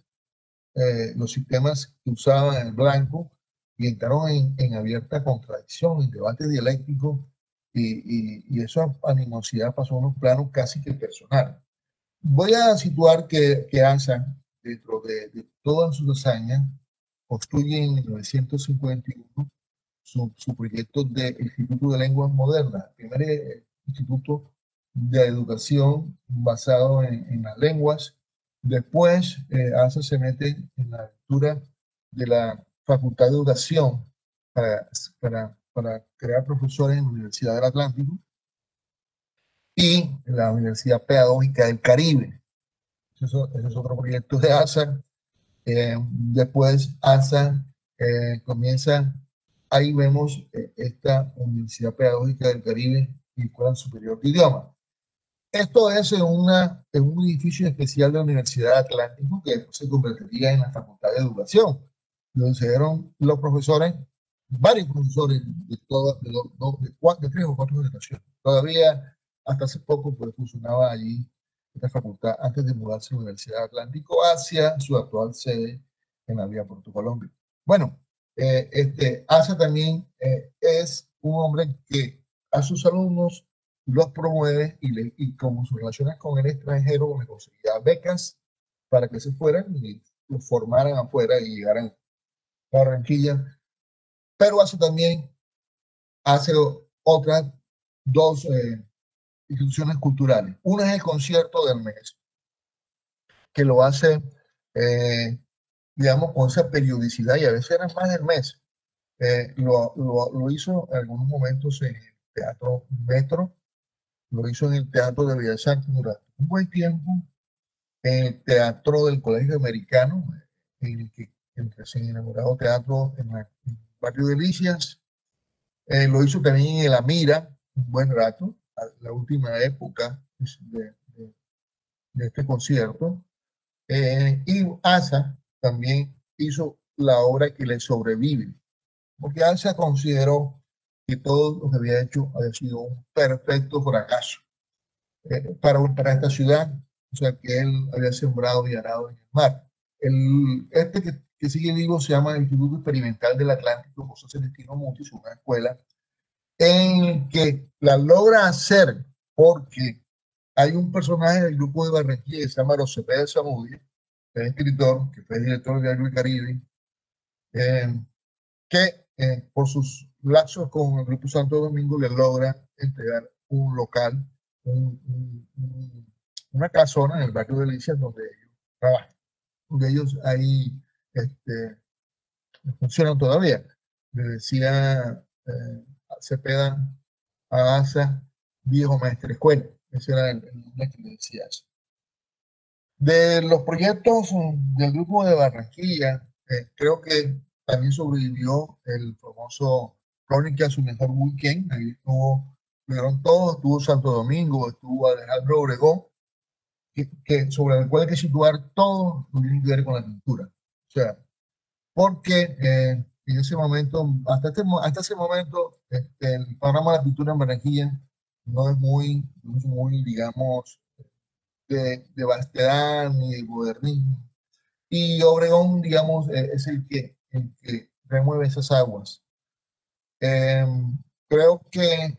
los sistemas que usaba el Blanco y entraron en abierta contradicción, en debate dialéctico, y esa animosidad pasó a unos planos casi que personales. Voy a situar que Asa, dentro de todas sus hazañas, construye en 1951 su proyecto de Instituto de Lenguas Modernas, el primer instituto de educación basado en las lenguas. Después, ASA se mete en la lectura de la Facultad de Educación para, para crear profesores en la Universidad del Atlántico y en la Universidad Pedagógica del Caribe. Ese es otro proyecto de ASA. Después ASA comienza, ahí vemos esta Universidad Pedagógica del Caribe y Escuela Superior de Idiomas. Esto es en un edificio especial de la Universidad Atlántico que después se convertiría en la Facultad de Educación, donde se dieron los profesores, varios profesores de todas, de tres o cuatro generaciones. Todavía hasta hace poco pues, funcionaba allí esta facultad antes de mudarse a la Universidad Atlántico hacia su actual sede en la vía Puerto Colombia. Bueno, Asa también es un hombre que a sus alumnos los promueve y como sus relaciones con el extranjero, le conseguía becas para que se fueran y los formaran afuera y llegaran a Barranquilla. Pero hace otras dos instituciones culturales. Una es el concierto del mes, que lo hace, digamos, con esa periodicidad y a veces era más del mes. Lo hizo en algunos momentos en el Teatro Metro, lo hizo en el Teatro de Bellas Artes durante un buen tiempo, en el Teatro del Colegio Americano, en el recién inaugurado teatro en el barrio de Delicias. Lo hizo también en el Amira, un buen rato, la última época de este concierto. Y Asa también hizo la obra que le sobrevive, porque Asa consideró que todo lo que había hecho había sido un perfecto fracaso para esta ciudad, o sea, que él había sembrado y arado en el mar. Que sigue vivo se llama el Instituto Experimental del Atlántico José Celestino Mutis, una escuela en que la logra hacer porque hay un personaje del grupo de Barranquilla que se llama Cepeda Zamudio, el escritor, que fue director de Diario del Caribe, que por sus lazos con el Grupo Santo Domingo le logra entregar un local, una casona en el barrio de Delicias donde ellos trabajan, donde ellos ahí funcionan todavía. Le decía Cepeda a Asa, viejo maestro escuela. Ese era el nombre que le decía eso. De los proyectos del grupo de Barranquilla, creo que también sobrevivió el famoso Crónica su mejor weekend. Ahí estuvo estuvieron todos, estuvo Santo Domingo, estuvo Alejandro Obregón, sobre el cual hay que situar todo lo que tiene que ver con la pintura. O sea, porque en ese momento, hasta ese momento, el panorama de la pintura en Barranquilla no es muy, digamos, de vastedad ni de modernismo. Y Obregón, digamos, es el que remueve esas aguas. Eh, creo que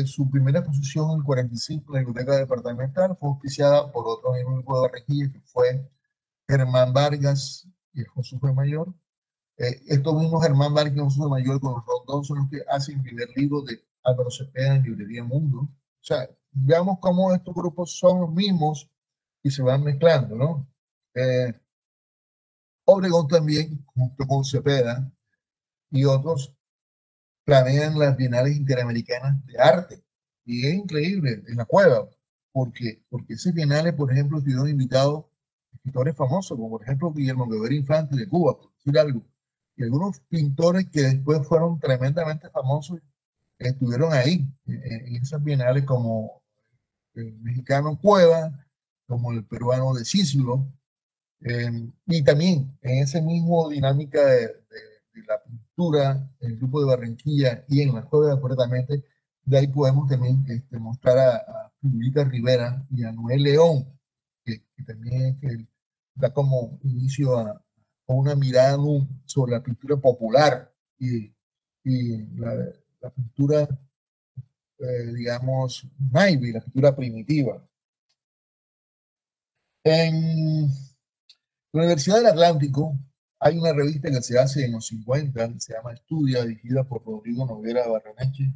su primera exposición en el 45 en la Biblioteca Departamental fue auspiciada por otro amigo de Barranquilla, que fue Germán Vargas y el José Mayor. Estos mismos Germán Vargas y José Mayor con los Rondón son los que hacen el primer libro de Álvaro Cepeda en Librería Mundo. O sea, veamos cómo estos grupos son los mismos y se van mezclando, ¿no? Eh, Obregón también, junto con Cepeda y otros, planean las bienales interamericanas de arte. Y es increíble en la cueva, porque esas bienales, por ejemplo, estuvieron invitados escritores famosos, como por ejemplo Guillermo Guevara Infante de Cuba, por decir algo. Y algunos pintores que después fueron tremendamente famosos estuvieron ahí, en esas bienales, como el mexicano Cueva, como el peruano de Cislo, y también en esa misma dinámica de la pintura, en el grupo de Barranquilla y en la Cueva, concretamente, de ahí podemos también mostrar a Julita Rivera y a Noel León, que también es que da como inicio a una mirada sobre la pintura popular y la pintura, digamos, maybe, la pintura primitiva. En la Universidad del Atlántico hay una revista que se hace en los 50, se llama Estudia, dirigida por Rodrigo Noguera Barreneche.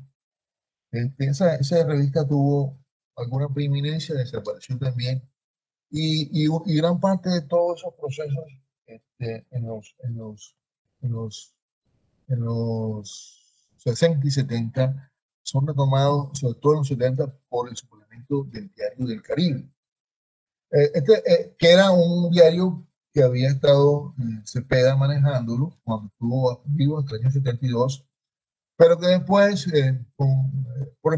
Esa revista tuvo alguna preeminencia, desapareció también, y gran parte de todos esos procesos en los, en los 60 y 70 son retomados, sobre todo en los 70, por el suplemento del Diario del Caribe. Que era un diario que había estado Cepeda manejándolo cuando estuvo vivo hasta el año 72, pero que después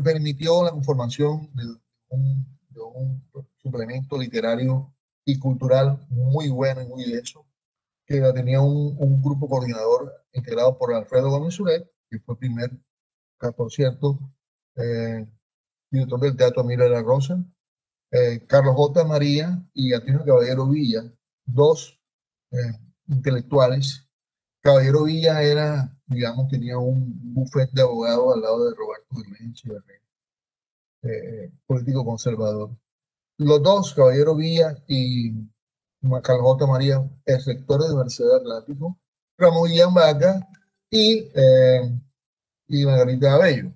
permitió la conformación de un suplemento literario y cultural muy bueno y muy denso, que tenía un grupo coordinador integrado por Alfredo Gómez Suret, que fue primer, por cierto, eh, director del Teatro Mira de la Rosa, Carlos J. María y Antonio Caballero Villa, dos intelectuales. Caballero Villa era, digamos, tenía un bufete de abogados al lado de Roberto Jiménez Echeverría, político conservador. Los dos, Caballero Villa y Carlos J. María, el rector de la Universidad del Atlántico, Ramón Guillán Vaca y Margarita Abello.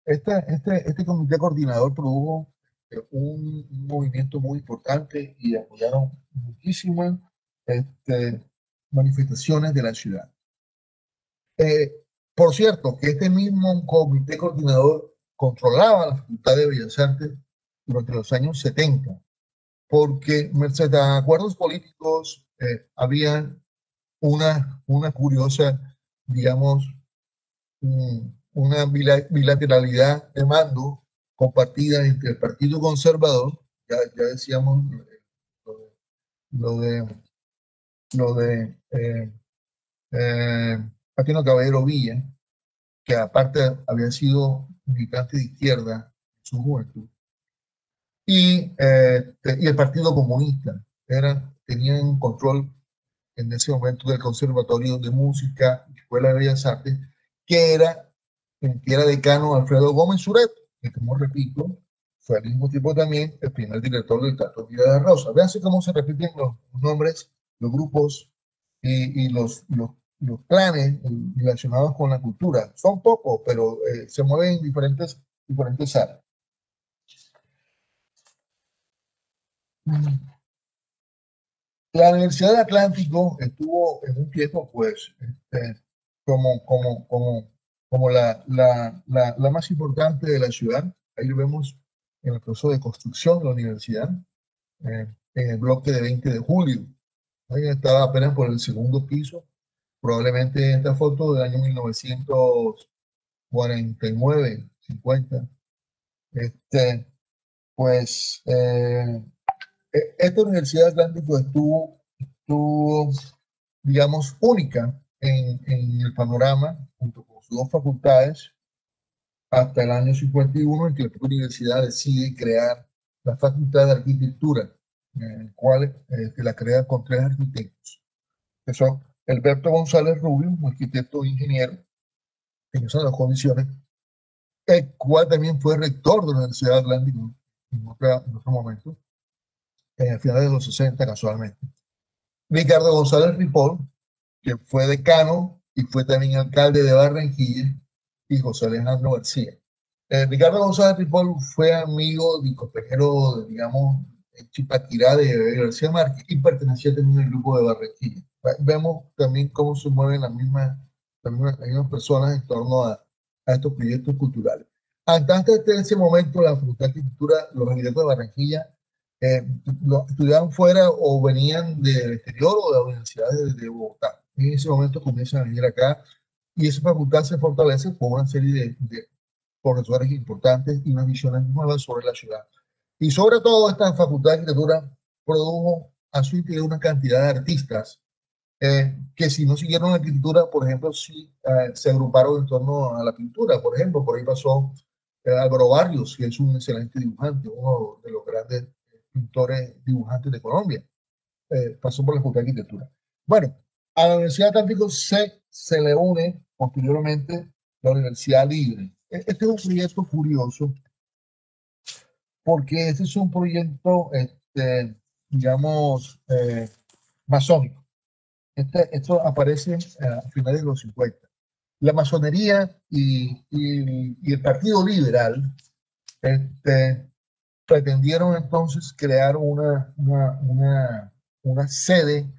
Este comité coordinador produjo un movimiento muy importante y apoyaron muchísimas manifestaciones de la ciudad. Por cierto, que este mismo comité coordinador controlaba la Facultad de Bellas Artes durante los años 70, porque merced a acuerdos políticos había una curiosa, digamos, una bilateralidad de mando compartida entre el Partido Conservador, ya decíamos lo de, lo de Patino Caballero Villa, que aparte había sido militante de izquierda en su juventud, y el Partido Comunista. Tenían control en ese momento del Conservatorio de Música y Escuela de Bellas Artes, que era decano Alfredo Gómez Suret, que, como repito, fue al mismo tiempo también el primer director del Teatro Vida de Rosa. Vean cómo se repiten los nombres, los grupos y los planes relacionados con la cultura. Son pocos, pero se mueven en diferentes áreas. La Universidad del Atlántico estuvo en un tiempo, pues, como la más importante de la ciudad. Ahí lo vemos en el proceso de construcción de la universidad, en el bloque de 20 de julio. Ahí estaba apenas por el segundo piso, probablemente esta foto del año 1949, 50. Este, pues esta Universidad Atlántico estuvo, digamos, única en el panorama, junto con sus dos facultades, hasta el año 51, en que la propia universidad decide crear la Facultad de Arquitectura, en el cual que la crea con tres arquitectos, que son Alberto González Rubio, un arquitecto e ingeniero, en esas dos condiciones, el cual también fue rector de la Universidad de Atlántico en otro momento, a finales de los 60 casualmente. Ricardo González Ripoll, que fue decano y fue también alcalde de Barranquilla, y José Alejandro García. Ricardo González Ripoll fue amigo y compañero, digamos, en Chipaquirá de García Márquez y pertenecía también al grupo de Barranquilla. Vemos también cómo se mueven las mismas personas en torno a estos proyectos culturales. Antes de ese momento, la Facultad de Arquitectura, los arquitectos de Barranquilla estudiaban fuera o venían del exterior o de la Universidad de Bogotá. En ese momento comienzan a venir acá y esa facultad se fortalece con una serie de profesores importantes y unas visiones nuevas sobre la ciudad. Y sobre todo esta facultad de arquitectura produjo a su interior una cantidad de artistas que si no siguieron la arquitectura, por ejemplo, sí se agruparon en torno a la pintura. Por ejemplo, por ahí pasó Álvaro Barrios, que es un excelente dibujante, uno de los grandes pintores dibujantes de Colombia. Pasó por la Facultad de Arquitectura. Bueno, a la Universidad de Atlántico se le une posteriormente la Universidad Libre. Este es un proyecto curioso porque este es un proyecto, digamos, masónico. Esto aparece a finales de los 50. La masonería y el Partido Liberal pretendieron entonces crear una sede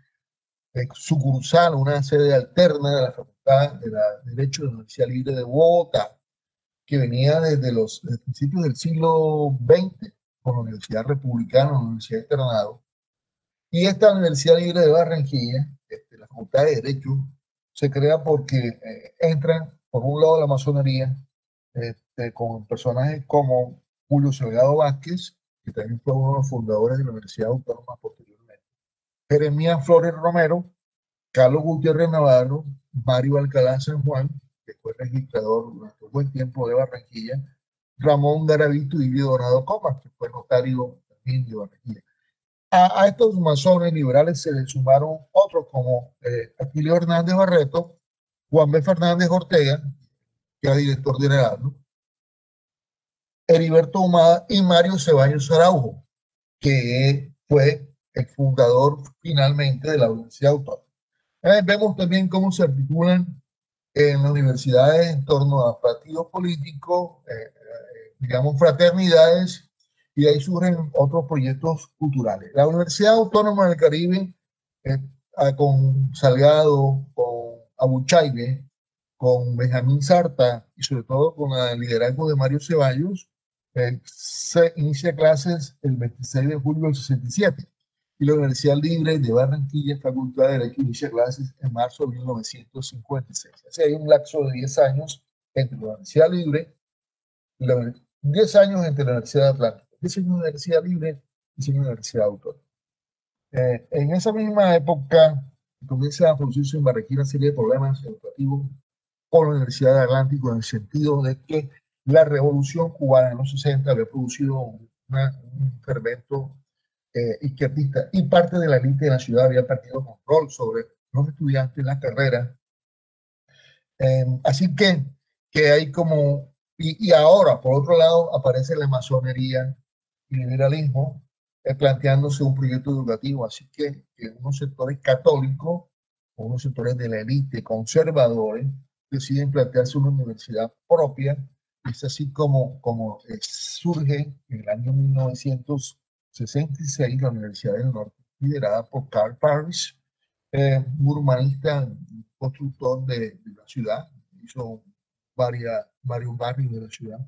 sucursal, una sede alterna de la Facultad de Derecho de la Universidad Libre de Bogotá, que venía desde los principios del siglo XX con la Universidad Republicana, la Universidad Externado, y esta Universidad Libre de Barranquilla, la Facultad de Derecho, se crea porque entran, por un lado, la masonería, con personajes como Julio Salgado Vázquez, que también fue uno de los fundadores de la Universidad Autónoma posteriormente, Jeremías Flores Romero, Carlos Gutiérrez Navarro, Mario Alcalá San Juan, que fue registrador durante un buen tiempo de Barranquilla, Ramón Garavito y Dorado Comas, que fue notario también de Barranquilla. A estos masones liberales se le sumaron otros como Aquilio Hernández Barreto, Juan B. Fernández Ortega, que era director de Heraldo, Heriberto Humada y Mario Ceballos Araujo, que fue el fundador finalmente de la Universidad Autónoma. Vemos también cómo se articulan en las universidades en torno a partidos políticos, digamos, fraternidades, y ahí surgen otros proyectos culturales. La Universidad Autónoma del Caribe, eh, con Salgado, con Abuchaibe, con Benjamín Sarta y sobre todo con el liderazgo de Mario Ceballos, se inicia clases el 26 de julio del 67 y la Universidad Libre de Barranquilla, Facultad de Derecho, inicia clases en marzo de 1956. Así hay un lapso de 10 años entre la Universidad Libre y 10 años entre la Universidad de Atlántico, 10 años de Universidad Libre y 10 años de Universidad Autónoma. En esa misma época comienza a producirse en Barranquilla una serie de problemas educativos con la Universidad de Atlántico en el sentido de que la revolución cubana en los 60 había producido un fermento izquierdista y parte de la élite de la ciudad había perdido control sobre los estudiantes en la carrera. Así que hay como, y ahora, por otro lado, aparece la masonería y el liberalismo planteándose un proyecto educativo. Así que unos sectores católicos, o unos sectores de la élite conservadores, deciden plantearse una universidad propia. Es así como surge en el año 1966 la Universidad del Norte, liderada por Karl Parrish, un urbanista, un constructor de la ciudad, hizo varios barrios de la ciudad.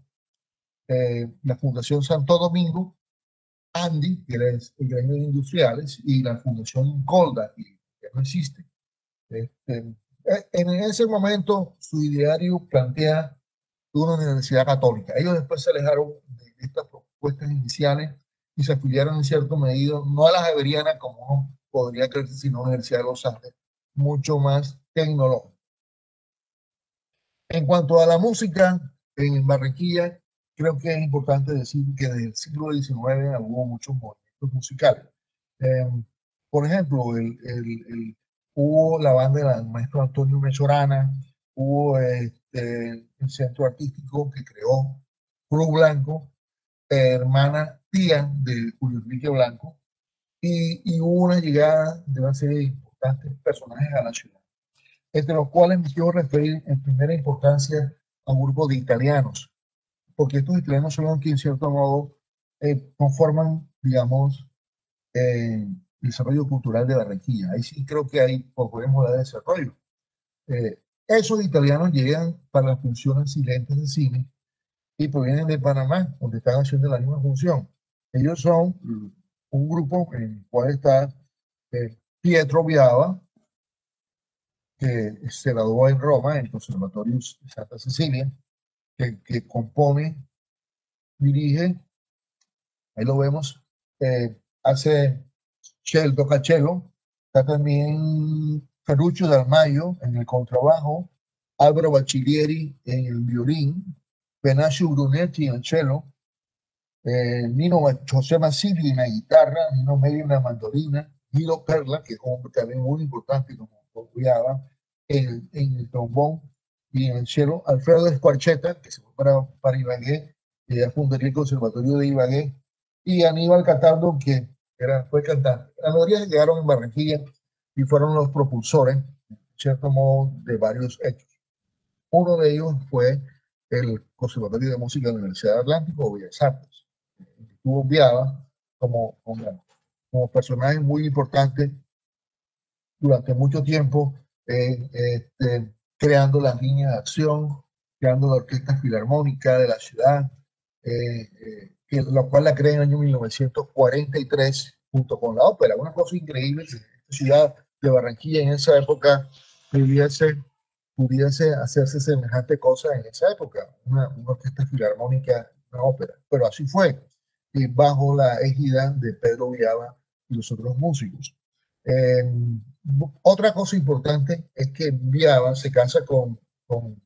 La Fundación Santo Domingo, Andy, que era el gremio de industriales, y la Fundación Colda, que ya no existe. En ese momento, su ideario plantea de una universidad católica. Ellos después se alejaron de estas propuestas iniciales y se afiliaron en cierto medido, no a la Javeriana como uno podría creerse, sino a la Universidad de los Andes, mucho más tecnológica. En cuanto a la música, en Barranquilla, creo que es importante decir que desde el siglo XIX hubo muchos movimientos musicales. Eh, por ejemplo, hubo la banda del maestro Antonio Mechorana, hubo el centro artístico que creó Cruz Blanco, hermana tía de Julio Enrique Blanco, y hubo una llegada de una serie de importantes personajes a la ciudad, entre los cuales me quiero referir en primera importancia a un grupo de italianos, porque estos italianos son los que en cierto modo conforman, digamos, el desarrollo cultural de Barranquilla. Ahí sí creo que hay, pues, podemos hablar de desarrollo. Esos italianos llegan para las funciones silentes de cine y provienen de Panamá, donde están haciendo la misma función. Ellos son un grupo en el cual está Pietro Viava, que se graduó en Roma, en el Conservatorio de Santa Cecilia, que compone, dirige, ahí lo vemos, hace toca cello, está también Ferruccio Dal Maio en el contrabajo, Álvaro Bachillieri en el violín, Venancio Brunetti en el cello, José Masilli en la guitarra, Nino Medio en la mandolina, Guido Perla, que es un hombre también muy importante como Viava, en el trombón y en el cello, Alfredo Escuarcheta, que se fue para Ibagué, que ya fundaría el Conservatorio de Ibagué, y Aníbal Cataldo, que fue cantante. La mayoría llegaron en Barranquilla y fueron los propulsores, en cierto modo, de varios hechos. Uno de ellos fue el Conservatorio de Música de la Universidad de Atlántico o Bellas Artes. Estuvo Viava como personaje muy importante durante mucho tiempo, creando las líneas de acción, creando la Orquesta Filarmónica de la ciudad, la cual la crea en el año 1943 junto con la ópera. Una cosa increíble que esta ciudad de Barranquilla en esa época pudiese hacerse semejante cosa en esa época, una orquesta filarmónica, una ópera. Pero así fue, bajo la égida de Pedro Viava y los otros músicos. Eh, Otra cosa importante es que Viava se casa con, con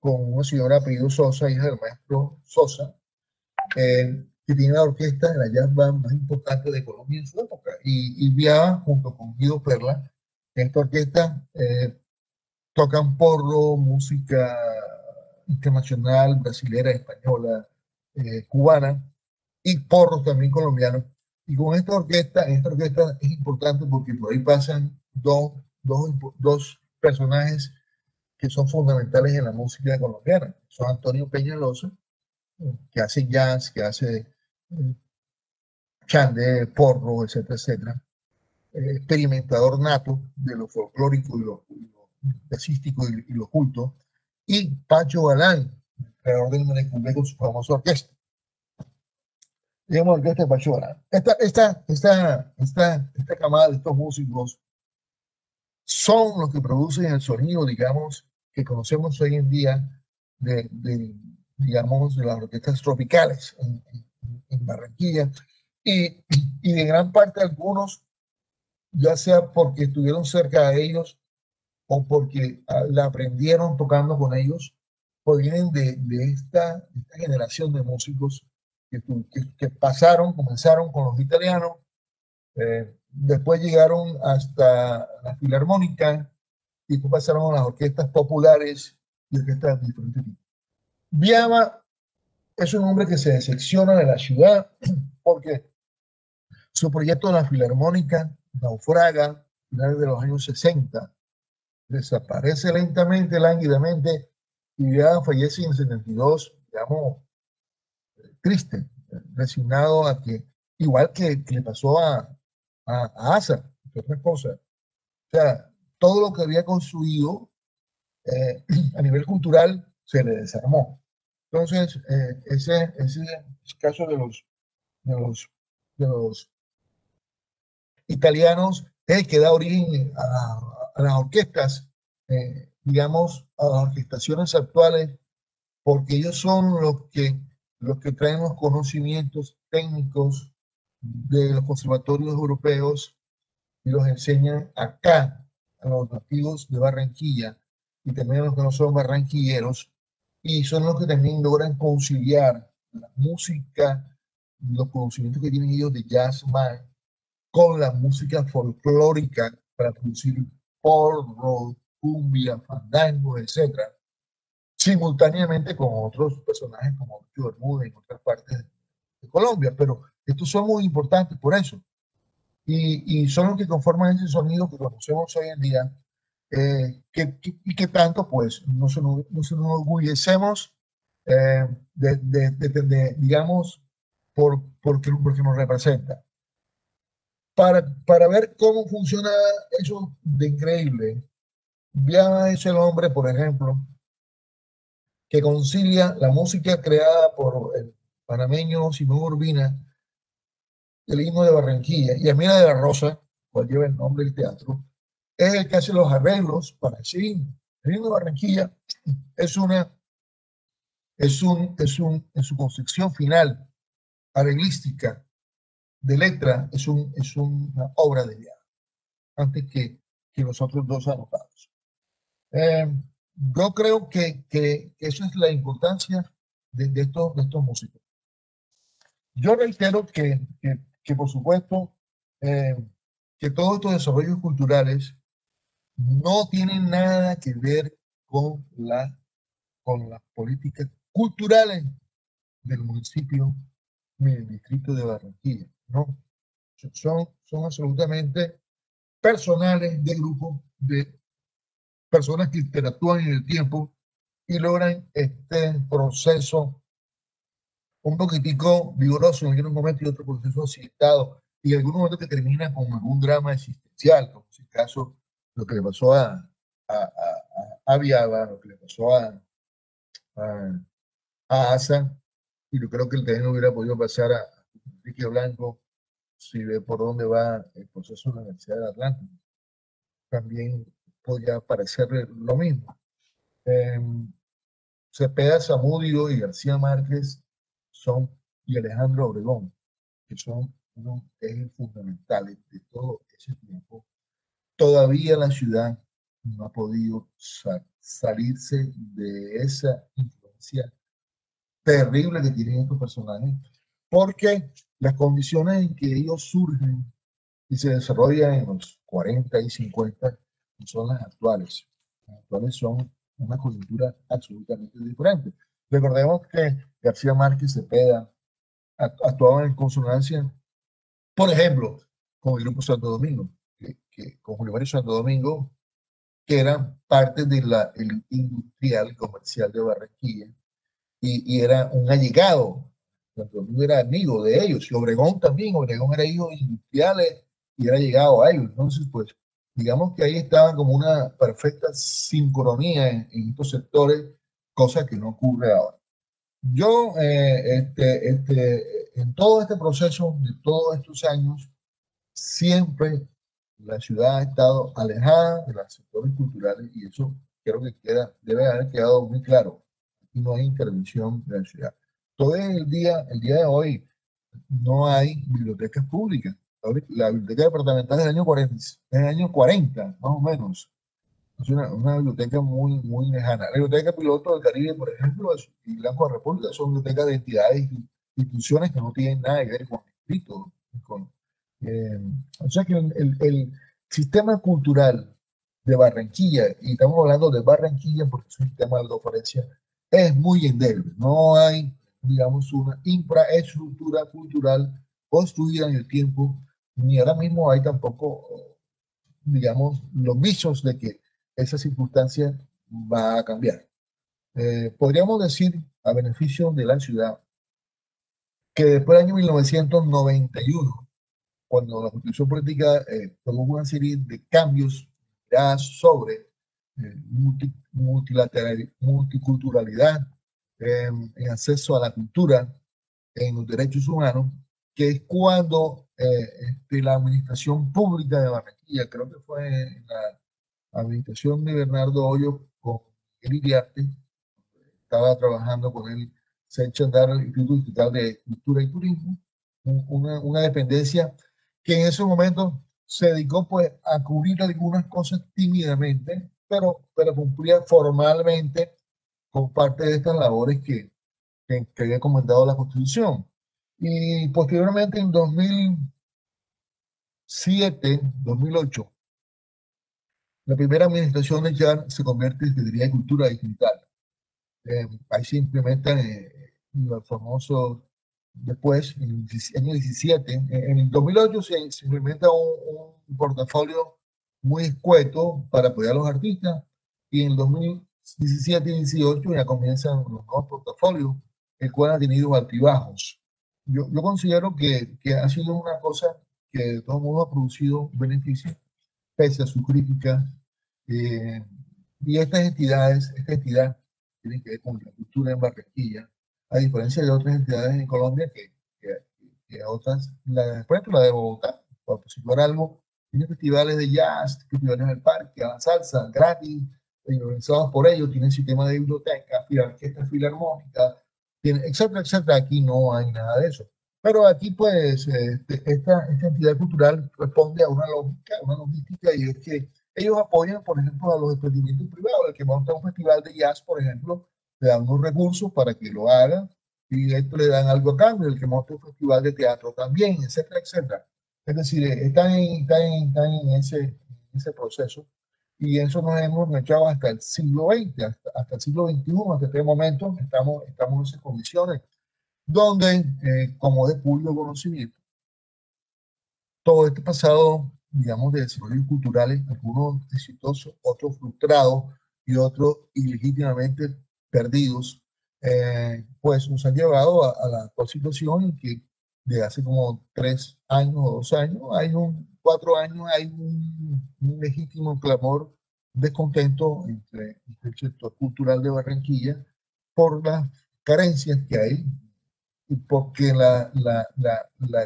una señora apellido Sosa, hija del maestro Sosa, que tiene la orquesta de la jazz band más importante de Colombia en su época. Y Viava, junto con Guido Perla, en esta orquesta tocan porro, música internacional, brasilera, española, cubana, y porros también colombianos. Y con esta orquesta es importante porque por ahí pasan dos personajes que son fundamentales en la música colombiana. Son Antonio Peñalosa, que hace jazz, que hace chandé, porro, etcétera, etcétera. Experimentador nato de lo folclórico y lo jazzístico y lo culto. Y Pacho Galán, creador del Merecumbe con su famosa orquesta. Digamos, orquesta de Pacho Galán. Esta camada de estos músicos son los que producen el sonido, digamos, que conocemos hoy en día digamos, de las orquestas tropicales en Barranquilla, y de gran parte algunos, ya sea porque estuvieron cerca de ellos o porque la aprendieron tocando con ellos, provienen de esta generación de músicos que comenzaron con los italianos, después llegaron hasta la filarmónica y después pasaron a las orquestas populares y orquestas de diferentes tipos. Viava es un hombre que se decepciona de la ciudad porque su proyecto de la filarmónica naufraga a finales de los años 60, desaparece lentamente, lánguidamente, y ya fallece en el 72, digamos, triste, resignado a que, igual que le pasó a Asa, que otra cosa. O sea, todo lo que había construido a nivel cultural se le desarmó. Entonces, ese caso de los, de los italianos es el que da origen a las orquestas, digamos, a las orquestaciones actuales porque ellos son los que traen los conocimientos técnicos de los conservatorios europeos y los enseñan acá a los nativos de Barranquilla y también a los que no son barranquilleros, y son los que también logran conciliar la música, los conocimientos que tienen ellos de jazz man, con la música folclórica para producir porro, cumbia, fandango, etcétera, simultáneamente con otros personajes como Lucho Bermúdez en otras partes de Colombia. Pero estos son muy importantes por eso. Y son los que conforman ese sonido que conocemos hoy en día, y que tanto pues nos enorgullecemos digamos, porque nos representa. Para ver cómo funciona eso de increíble, ya es el hombre, por ejemplo, que concilia la música creada por el panameño Simón Urbina, el himno de Barranquilla, y Amina de la Rosa, cual lleva el nombre del teatro, es el que hace los arreglos para ese himno. El himno de Barranquilla es en su concepción final, arreglística, de letra, es una obra de viaje, antes que los otros dos anotados. Eh, yo creo que eso es la importancia de estos músicos. Yo reitero que por supuesto, eh, que todos estos desarrollos culturales no tienen nada que ver con las políticas culturales del municipio ni del distrito de Barranquilla, ¿no? Son absolutamente personales de grupos de personas que interactúan en el tiempo y logran este proceso un poquitico vigoroso en un momento y otro proceso accidentado, y en algún momento que termina con algún drama existencial, como es el caso lo que le pasó a Viaba, lo que le pasó a, a Asa, y yo creo que el también hubiera podido pasar a Enrique Blanco si ve por dónde va el proceso de la Universidad de Atlántico. También podría parecer lo mismo. Eh, Cepeda, Zamudio y García Márquez son, y Alejandro Obregón, que son unos ejes fundamentales de todo ese tiempo. Todavía la ciudad no ha podido salirse de esa influencia terrible que tienen estos personajes, porque las condiciones en que ellos surgen y se desarrollan en los 40 y 50 son las actuales. Las actuales son una coyuntura absolutamente diferente. Recordemos que García Márquez y Cepeda actuaban en consonancia, por ejemplo, con el Grupo Santo Domingo, con Julio Mario Santo Domingo, que eran parte de la élite industrial comercial de Barranquilla, y era un allegado. Santo Domingo era amigo de ellos, y Obregón también. Obregón era hijo de industriales y era llegado a ellos. Entonces, pues, digamos que ahí estaban como una perfecta sincronía en estos sectores, cosa que no ocurre ahora. Yo, en todo este proceso de todos estos años, siempre la ciudad ha estado alejada de los sectores culturales, y eso creo que debe haber quedado muy claro. Aquí no hay intervención de la ciudad. Todo el día de hoy, no hay bibliotecas públicas. La biblioteca departamental es del año 40, es del año 40, más o menos. Es una biblioteca muy, muy lejana. La biblioteca piloto del Caribe, por ejemplo, y Blanco de la República son bibliotecas de entidades y instituciones que no tienen nada que ver con el escrito. Eh, o sea que el sistema cultural de Barranquilla, y estamos hablando de Barranquilla porque es un sistema de referencia, es muy endeble. No hay, digamos, una infraestructura cultural construida en el tiempo, ni ahora mismo hay tampoco, digamos, los visos de que esa circunstancia va a cambiar. Podríamos decir, a beneficio de la ciudad, que después del año 1991, cuando la Constitución Política tomó una serie de cambios ya sobre multiculturalidad, en acceso a la cultura, en los derechos humanos, que es cuando la administración pública de Barranquilla, creo que fue en la administración de Bernardo Hoyo con el Iriarte, estaba trabajando con el CENCHANDAR, el Instituto Distrital de Cultura y Turismo, una dependencia que en ese momento se dedicó pues a cubrir algunas cosas tímidamente, pero cumplía formalmente con parte de estas labores que había comandado la Constitución. Y posteriormente en 2007, 2008, la primera administración de Jan se convierte en Secretaría de Cultura Digital. Ahí se implementan los famosos, después, en el año 17, en el 2008 se implementa un portafolio muy escueto para apoyar a los artistas, y en el 2017 y 2018 ya comienzan los nuevos portafolios, el cual ha tenido altibajos. Yo considero que ha sido una cosa que de todos modos ha producido beneficios, pese a su crítica. eh, y esta entidad tiene que ver con la cultura en Barranquilla, a diferencia de otras entidades en Colombia que otras, por ejemplo la de Bogotá, por situar algo, tiene festivales de jazz, festivales del parque, salsa, gratis, organizados por ellos, tiene sistema de biblioteca, orquesta filarmónica, tiene, etcétera, etcétera. Aquí no hay nada de eso. Pero aquí, pues, esta entidad cultural responde a una lógica, una logística, y es que ellos apoyan, por ejemplo, a los emprendimientos privados. El que monta un festival de jazz, por ejemplo, le dan unos recursos para que lo haga y esto le dan algo a cambio. El que monta un festival de teatro también, etcétera, etcétera. Es decir, están en ese proceso, y eso nos hemos echado hasta el siglo XX, hasta el siglo XXI, hasta este momento estamos en esas condiciones, donde, como de público conocimiento, todo este pasado, digamos, de desarrollos culturales, algunos exitosos, otros frustrados y otros ilegítimamente perdidos, pues nos han llevado a la actual situación en que de hace como 3 años o 2 años, 4 años, hay un legítimo clamor, descontento entre el sector cultural de Barranquilla por las carencias que hay, y porque la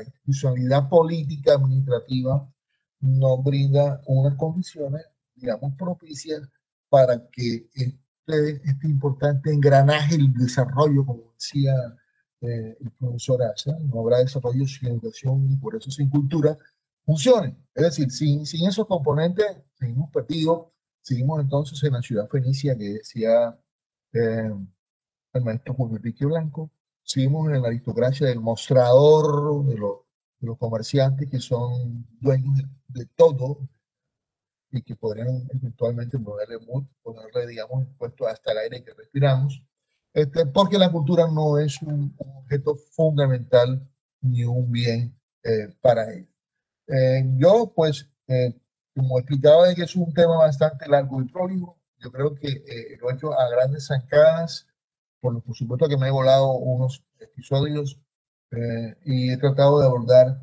institucionalidad política administrativa no brinda unas condiciones, digamos, propicias para que este importante engranaje, el desarrollo, como decía el profesor Asa, no habrá desarrollo sin educación y por eso sin cultura, funcione. Es decir, sin esos componentes seguimos perdidos, seguimos entonces en la ciudad fenicia que decía eh, el maestro Julio Enrique Blanco. Seguimos en la aristocracia del mostrador, de los comerciantes que son dueños de todo y que podrían eventualmente ponerle, digamos, impuestos hasta el aire que respiramos, porque la cultura no es un objeto fundamental ni un bien para ellos. Yo, pues, como explicaba, de que es un tema bastante largo y próligo, yo creo que lo he hecho a grandes zancadas, por supuesto que me he volado unos episodios, y he tratado de abordar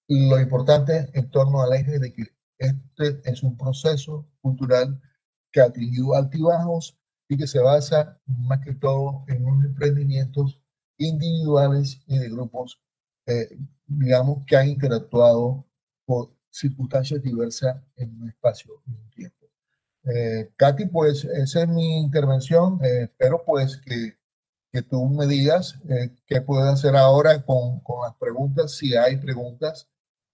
lo importante en torno al eje de que este es un proceso cultural que ha tenido altibajos y que se basa más que todo en unos emprendimientos individuales y de grupos, digamos, que han interactuado por circunstancias diversas en un espacio y un tiempo. Katy, pues esa es mi intervención. Espero pues que tú me digas qué puedo hacer ahora con las preguntas, si hay preguntas,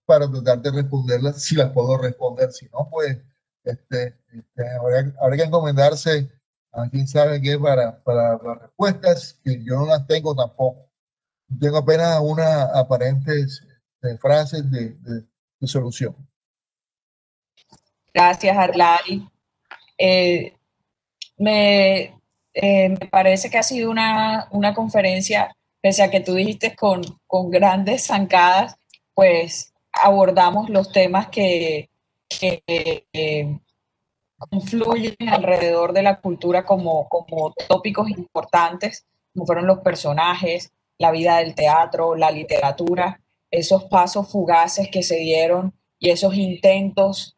para tratar de responderlas, si las puedo responder. Si no, pues habrá que encomendarse a quien sabe qué para las respuestas, que yo no las tengo tampoco. Tengo apenas unas aparentes frases de solución. Gracias, Arlari. Eh, me, me parece que ha sido una conferencia, pese a que tú dijiste con grandes zancadas, pues abordamos los temas que confluyen alrededor de la cultura como tópicos importantes, como fueron los personajes, la vida del teatro, la literatura, esos pasos fugaces que se dieron y esos intentos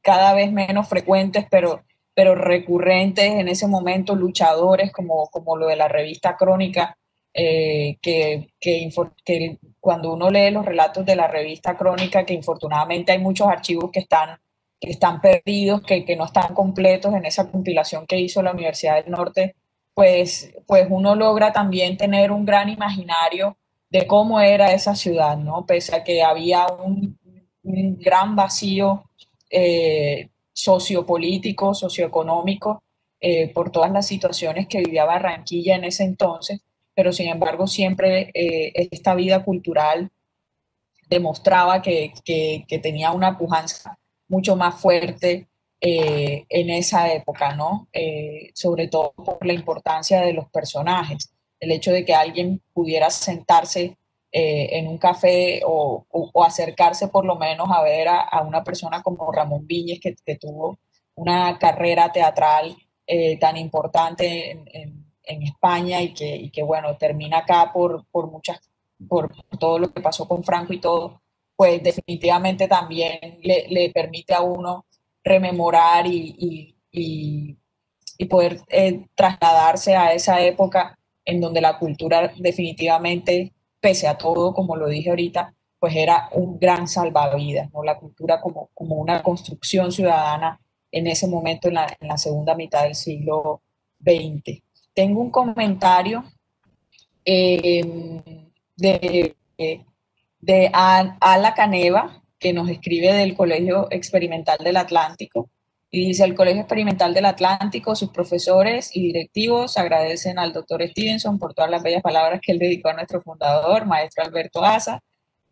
cada vez menos frecuentes, pero recurrentes en ese momento, luchadores como lo de la revista Crónica, que cuando uno lee los relatos de la revista Crónica, que infortunadamente hay muchos archivos que están están perdidos, que no están completos en esa compilación que hizo la Universidad del Norte, pues uno logra también tener un gran imaginario de cómo era esa ciudad, ¿no? Pese a que había un gran vacío sociopolítico, socioeconómico, por todas las situaciones que vivía Barranquilla en ese entonces, pero sin embargo siempre esta vida cultural demostraba que tenía una pujanza mucho más fuerte en esa época, ¿no? Sobre todo por la importancia de los personajes, el hecho de que alguien pudiera sentarse en un café o acercarse por lo menos a ver a una persona como Ramón Viñes, que tuvo una carrera teatral tan importante en España y que, bueno, termina acá por muchas por todo lo que pasó con Franco y todo, pues definitivamente también le permite a uno rememorar y poder trasladarse a esa época en donde la cultura definitivamente, pese a todo, como lo dije ahorita, pues era un gran salvavidas, ¿no? La cultura como una construcción ciudadana en ese momento, en la segunda mitad del siglo XX. Tengo un comentario de, de Ala Caneva, que nos escribe del Colegio Experimental del Atlántico. Y dice, el Colegio Experimental del Atlántico, sus profesores y directivos agradecen al doctor Stevenson por todas las bellas palabras que él dedicó a nuestro fundador, maestro Alberto Asa,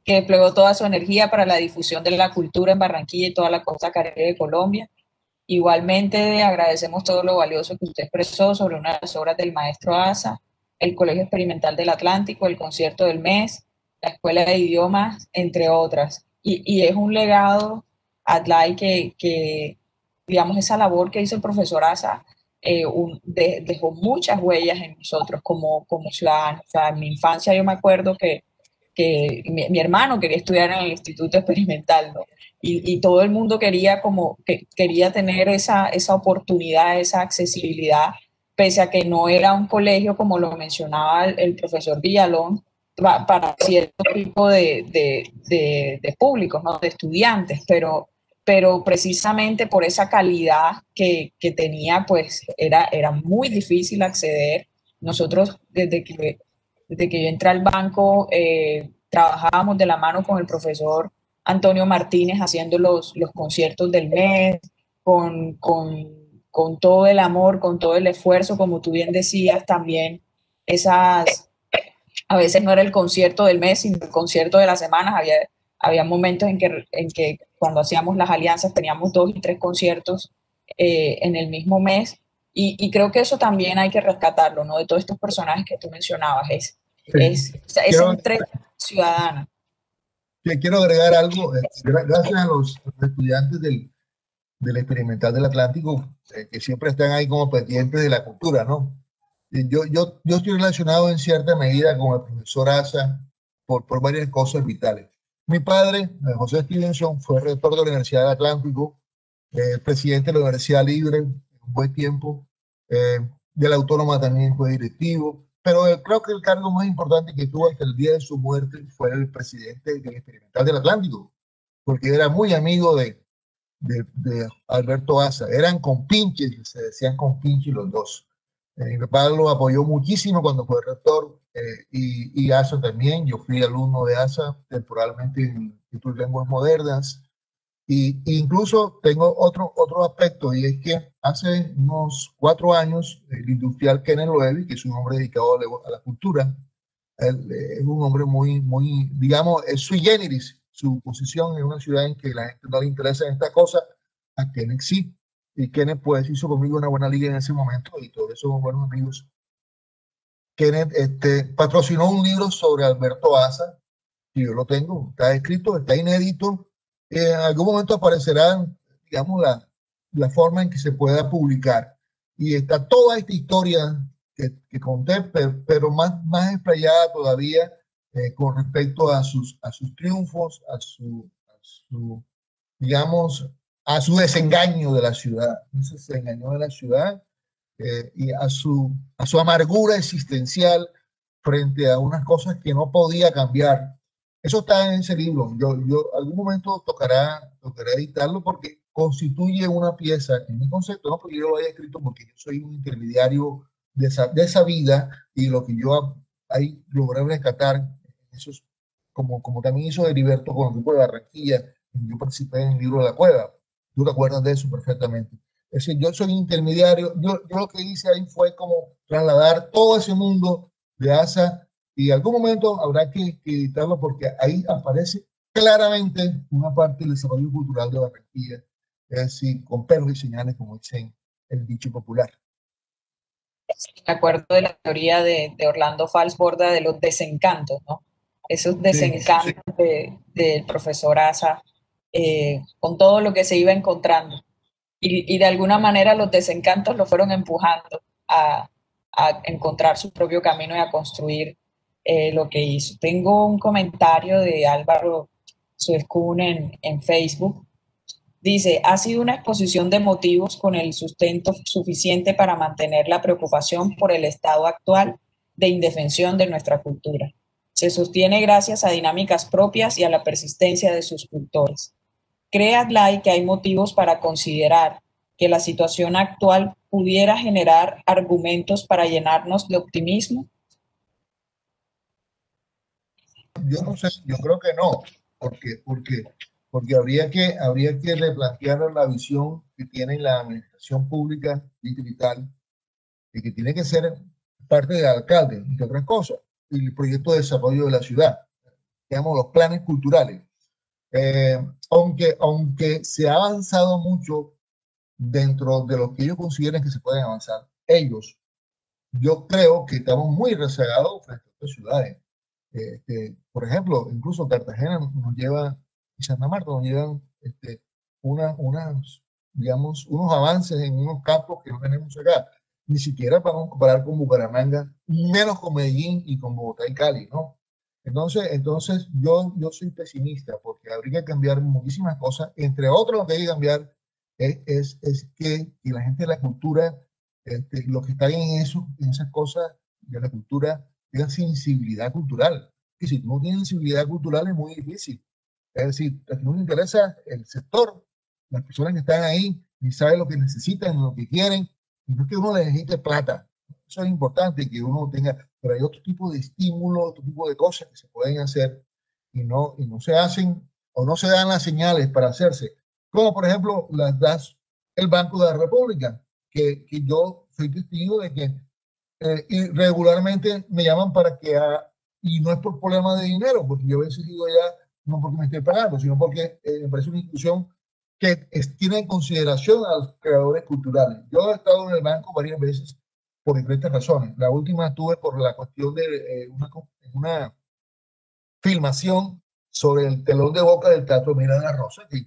que desplegó toda su energía para la difusión de la cultura en Barranquilla y toda la costa caribe de Colombia. Igualmente agradecemos todo lo valioso que usted expresó sobre una de las obras del maestro Asa, el Colegio Experimental del Atlántico, el Concierto del Mes, la Escuela de Idiomas, entre otras. Y es un legado, Adlai, que, digamos, esa labor que hizo el profesor Asa dejó muchas huellas en nosotros como ciudadanos. O sea, en mi infancia yo me acuerdo que mi hermano quería estudiar en el Instituto Experimental, ¿no? Y todo el mundo quería quería tener esa oportunidad, esa accesibilidad, pese a que no era un colegio, como lo mencionaba el profesor Villalón, para cierto tipo de públicos, ¿no? De estudiantes, pero precisamente por esa calidad que tenía, pues era muy difícil acceder. Nosotros, desde que yo entré al banco, trabajábamos de la mano con el profesor Antonio Martínez haciendo los conciertos del mes, con todo el amor, con todo el esfuerzo, como tú bien decías, también a veces no era el concierto del mes, sino el concierto de las semanas. Había momentos en que cuando hacíamos las alianzas teníamos 2 y 3 conciertos en el mismo mes. Y creo que eso también hay que rescatarlo, ¿no? De todos estos personajes que tú mencionabas, esa Quiero, entrega ciudadana. quiero agregar algo. Gracias a los estudiantes del Experimental del Atlántico, que siempre están ahí como pendientes de la cultura, ¿no? Yo estoy relacionado en cierta medida con el profesor Asa por varias cosas vitales. Mi padre, José Stevenson, fue rector de la Universidad del Atlántico, presidente de la Universidad Libre un buen tiempo, de la Autónoma también fue directivo, pero creo que el cargo más importante que tuvo hasta el día de su muerte fue el presidente del Experimental del Atlántico, porque era muy amigo de Alberto Asa. Eran compinches, se decían compinches los dos. Mi papá lo apoyó muchísimo cuando fue rector, y Asa también. Yo fui alumno de Asa temporalmente en el Instituto de Lenguas Modernas. Y incluso tengo otro aspecto, y es que hace unos 4 años el industrial Kenneth Loewy, que es un hombre dedicado a la cultura, él, es un hombre muy, digamos, es sui generis su posición en una ciudad en que la gente no le interesa en esta cosa, a Kenneth sí. Y Kenneth pues hizo conmigo una buena liga en ese momento y todos somos buenos amigos. Kenneth patrocinó un libro sobre Alberto Asa, que yo lo tengo, está escrito, está inédito. En algún momento aparecerá, digamos, la forma en que se pueda publicar. Y está toda esta historia que conté, pero más explayada todavía, con respecto a sus triunfos, digamos, a su desengaño de la ciudad. Se desengañó de la ciudad, y a su amargura existencial frente a unas cosas que no podía cambiar. Eso está en ese libro. Algún momento tocará editarlo porque constituye una pieza en mi concepto, no porque yo lo haya escrito, porque yo soy un intermediario de esa vida y lo que yo ahí logré rescatar, eso es como también hizo Heriberto con el grupo de Barranquilla, yo participé en el libro de la cueva, tú te acuerdas de eso perfectamente. Es decir, yo soy intermediario, yo lo que hice ahí fue como trasladar todo ese mundo de ASA y en algún momento habrá que editarlo porque ahí aparece claramente una parte del desarrollo cultural de Barranquilla, es decir, con pelos y señales, como dicen el dicho popular. Me acuerdo de la teoría de Orlando Falsborda de los desencantos, ¿no? Esos desencantos del profesor Asa con todo lo que se iba encontrando. Y de alguna manera los desencantos lo fueron empujando a encontrar su propio camino y a construir lo que hizo. Tengo un comentario de Álvaro Suezcún en Facebook. Dice, ha sido una exposición de motivos con el sustento suficiente para mantener la preocupación por el estado actual de indefensión de nuestra cultura. Se sostiene gracias a dinámicas propias y a la persistencia de sus cultores. ¿Cree Adlai que hay motivos para considerar que la situación actual pudiera generar argumentos para llenarnos de optimismo? Yo no sé, yo creo que no, porque habría que replantear la visión que tiene la administración pública distrital y que tiene que ser parte del alcalde, entre otras cosas, y el proyecto de desarrollo de la ciudad, digamos, los planes culturales. Aunque se ha avanzado mucho dentro de lo que ellos consideran que se pueden avanzar, yo creo que estamos muy rezagados frente a otras ciudades. Por ejemplo, incluso Cartagena nos lleva, y Santa Marta nos llevan digamos, unos avances en unos campos que no tenemos acá. Ni siquiera para comparar con Bucaramanga, menos con Medellín y con Bogotá y Cali, ¿no? Entonces yo soy pesimista porque habría que cambiar muchísimas cosas. Entre otros, lo que hay que cambiar es que la gente de la cultura, lo que está en esas cosas de la cultura, tenga sensibilidad cultural. Y si tú no tienes sensibilidad cultural es muy difícil. Es decir, a ti no te interesa el sector, las personas que están ahí, ni saben lo que necesitan, lo que quieren, y no es que uno les necesite plata. Eso es importante que uno tenga, pero hay otro tipo de estímulos, otro tipo de cosas que se pueden hacer y no se hacen o no se dan las señales para hacerse. Como por ejemplo las das el Banco de la República, que yo soy testigo de que y regularmente me llaman para que, y no es por problema de dinero, porque yo a veces digo ya, no porque me estoy pagando, sino porque me parece una institución que tiene en consideración a los creadores culturales. Yo he estado en el banco varias veces por diferentes razones. La última tuve por la cuestión de una filmación sobre el telón de boca del Teatro Miranda Rosa, que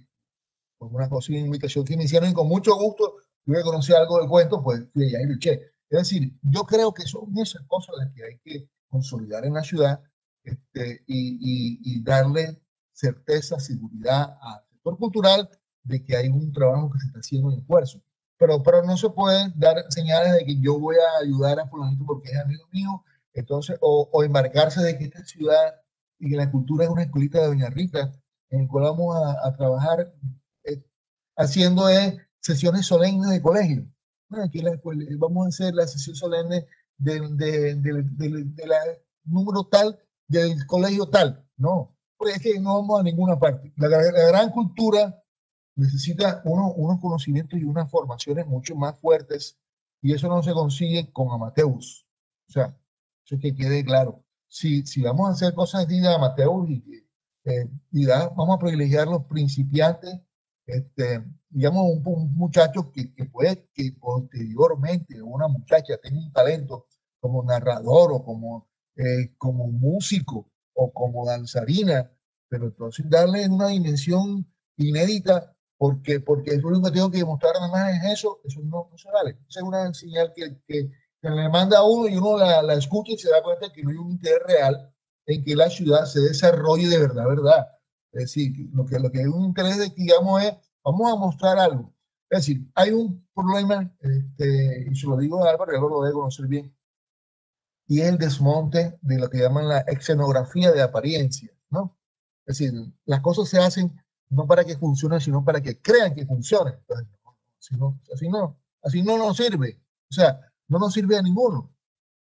por una cosa, una invitación que me hicieron y con mucho gusto, yo que conocía algo del cuento, pues fui allá y luché. Es decir, yo creo que son esas cosas las que hay que consolidar en la ciudad y darle certeza, seguridad al sector cultural de que hay un trabajo que se está haciendo en esfuerzo. Pero no se pueden dar señales de que yo voy a ayudar a fulanito porque es amigo mío, entonces, o embarcarse de que esta ciudad y que la cultura es una escuelita de Doña Rita en el cual vamos a trabajar eh, haciendo sesiones solemnes de colegio. Bueno, aquí vamos a hacer la sesión solemne de la número tal del colegio tal. No, porque es que no vamos a ninguna parte. La gran cultura necesita unos conocimientos y unas formaciones mucho más fuertes y eso no se consigue con amateurs. O sea, eso es que quede claro. Si vamos a hacer cosas de amateurs vamos a privilegiar los principiantes, digamos, un muchacho que puede que posteriormente una muchacha tenga un talento como narrador o como músico o como danzarina, pero entonces darle una dimensión inédita porque es lo único que tengo que demostrar nada más es eso no se vale. Esa es una señal que le manda a uno y uno la escucha y se da cuenta que no hay un interés real en que la ciudad se desarrolle de verdad, verdad. Es decir, lo que hay un interés de, digamos, es, vamos a mostrar algo. Es decir, hay un problema, y se lo digo a Álvaro, Álvaro lo debe conocer bien, y es el desmonte de lo que llaman la escenografía de apariencia, ¿no? Es decir, las cosas se hacen no para que funcione, sino para que crean que funcione. Entonces, así no nos sirve. O sea, no nos sirve a ninguno.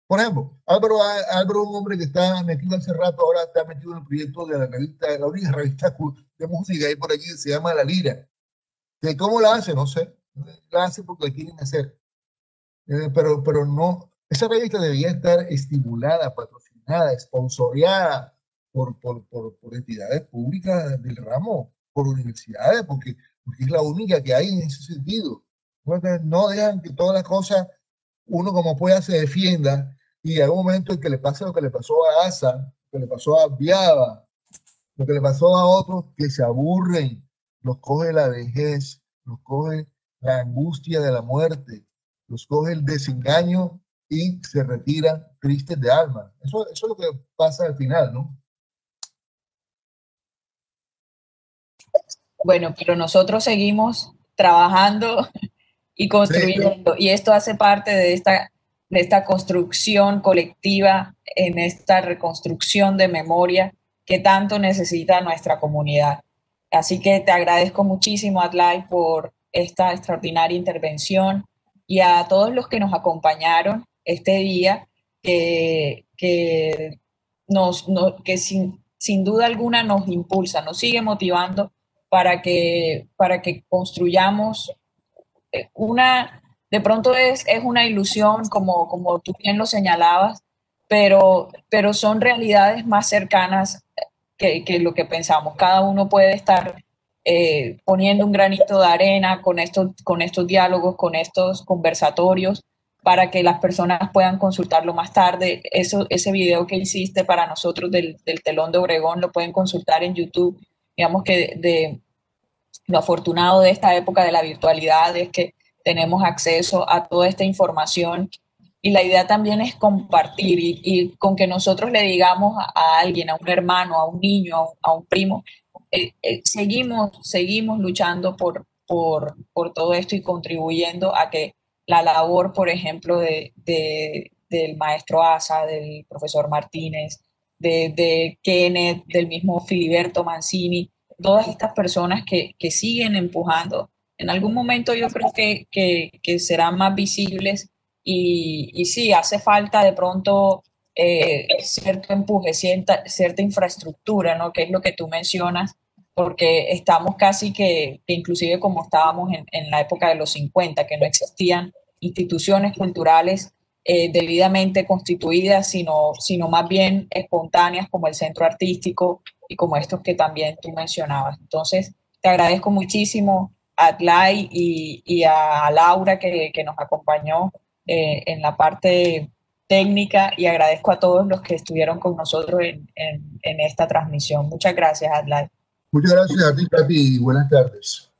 Por ejemplo, Álvaro, un hombre que está metido hace rato, ahora está metido en el proyecto de la revista, la única revista de música ahí por aquí, se llama La Lira. Que ¿cómo la hace? No sé. La hace porque la quieren hacer. Pero no, esa revista debería estar estimulada, patrocinada, sponsoreada por entidades públicas del ramo, por universidades, porque es la única que hay en ese sentido. Porque no dejan que todas las cosas, uno como pueda se defienda y hay un momento en que le pasa lo que le pasó a ASA, lo que le pasó a Viaba, lo que le pasó a otros que se aburren, los coge la vejez, los coge la angustia de la muerte, los coge el desengaño y se retiran tristes de alma. Eso es lo que pasa al final, ¿no? Bueno, pero nosotros seguimos trabajando y Sí, construyendo, y esto hace parte de esta construcción colectiva, en esta reconstrucción de memoria que tanto necesita nuestra comunidad. Así que te agradezco muchísimo, Adlai, por esta extraordinaria intervención y a todos los que nos acompañaron este día, que sin duda alguna nos impulsa, nos sigue motivando para que construyamos una, de pronto es una ilusión, como tú bien lo señalabas, pero son realidades más cercanas que lo que pensamos. Cada uno puede estar poniendo un granito de arena con estos diálogos, con estos conversatorios, para que las personas puedan consultarlo más tarde. Ese video que hiciste para nosotros del telón de Obregón lo pueden consultar en YouTube. Digamos que lo afortunado de esta época de la virtualidad es que tenemos acceso a toda esta información y la idea también es compartir y con que nosotros le digamos a alguien, a un hermano, a un niño, a un primo, seguimos luchando por todo esto y contribuyendo a que la labor, por ejemplo, del maestro Asa, del profesor Martínez, de Kenneth, del mismo Filiberto Mancini, todas estas personas que siguen empujando, en algún momento yo creo que serán más visibles y sí, hace falta de pronto cierto empuje, cierta infraestructura, ¿no? Que es lo que tú mencionas, porque estamos casi que inclusive como estábamos en la época de los 50 que no existían instituciones culturales debidamente constituidas, sino más bien espontáneas como el centro artístico y como estos que también tú mencionabas. Entonces, te agradezco muchísimo a Adlai y a Laura que nos acompañó en la parte técnica y agradezco a todos los que estuvieron con nosotros en esta transmisión. Muchas gracias, Adlai. muchas gracias a ti, Katy, y buenas tardes.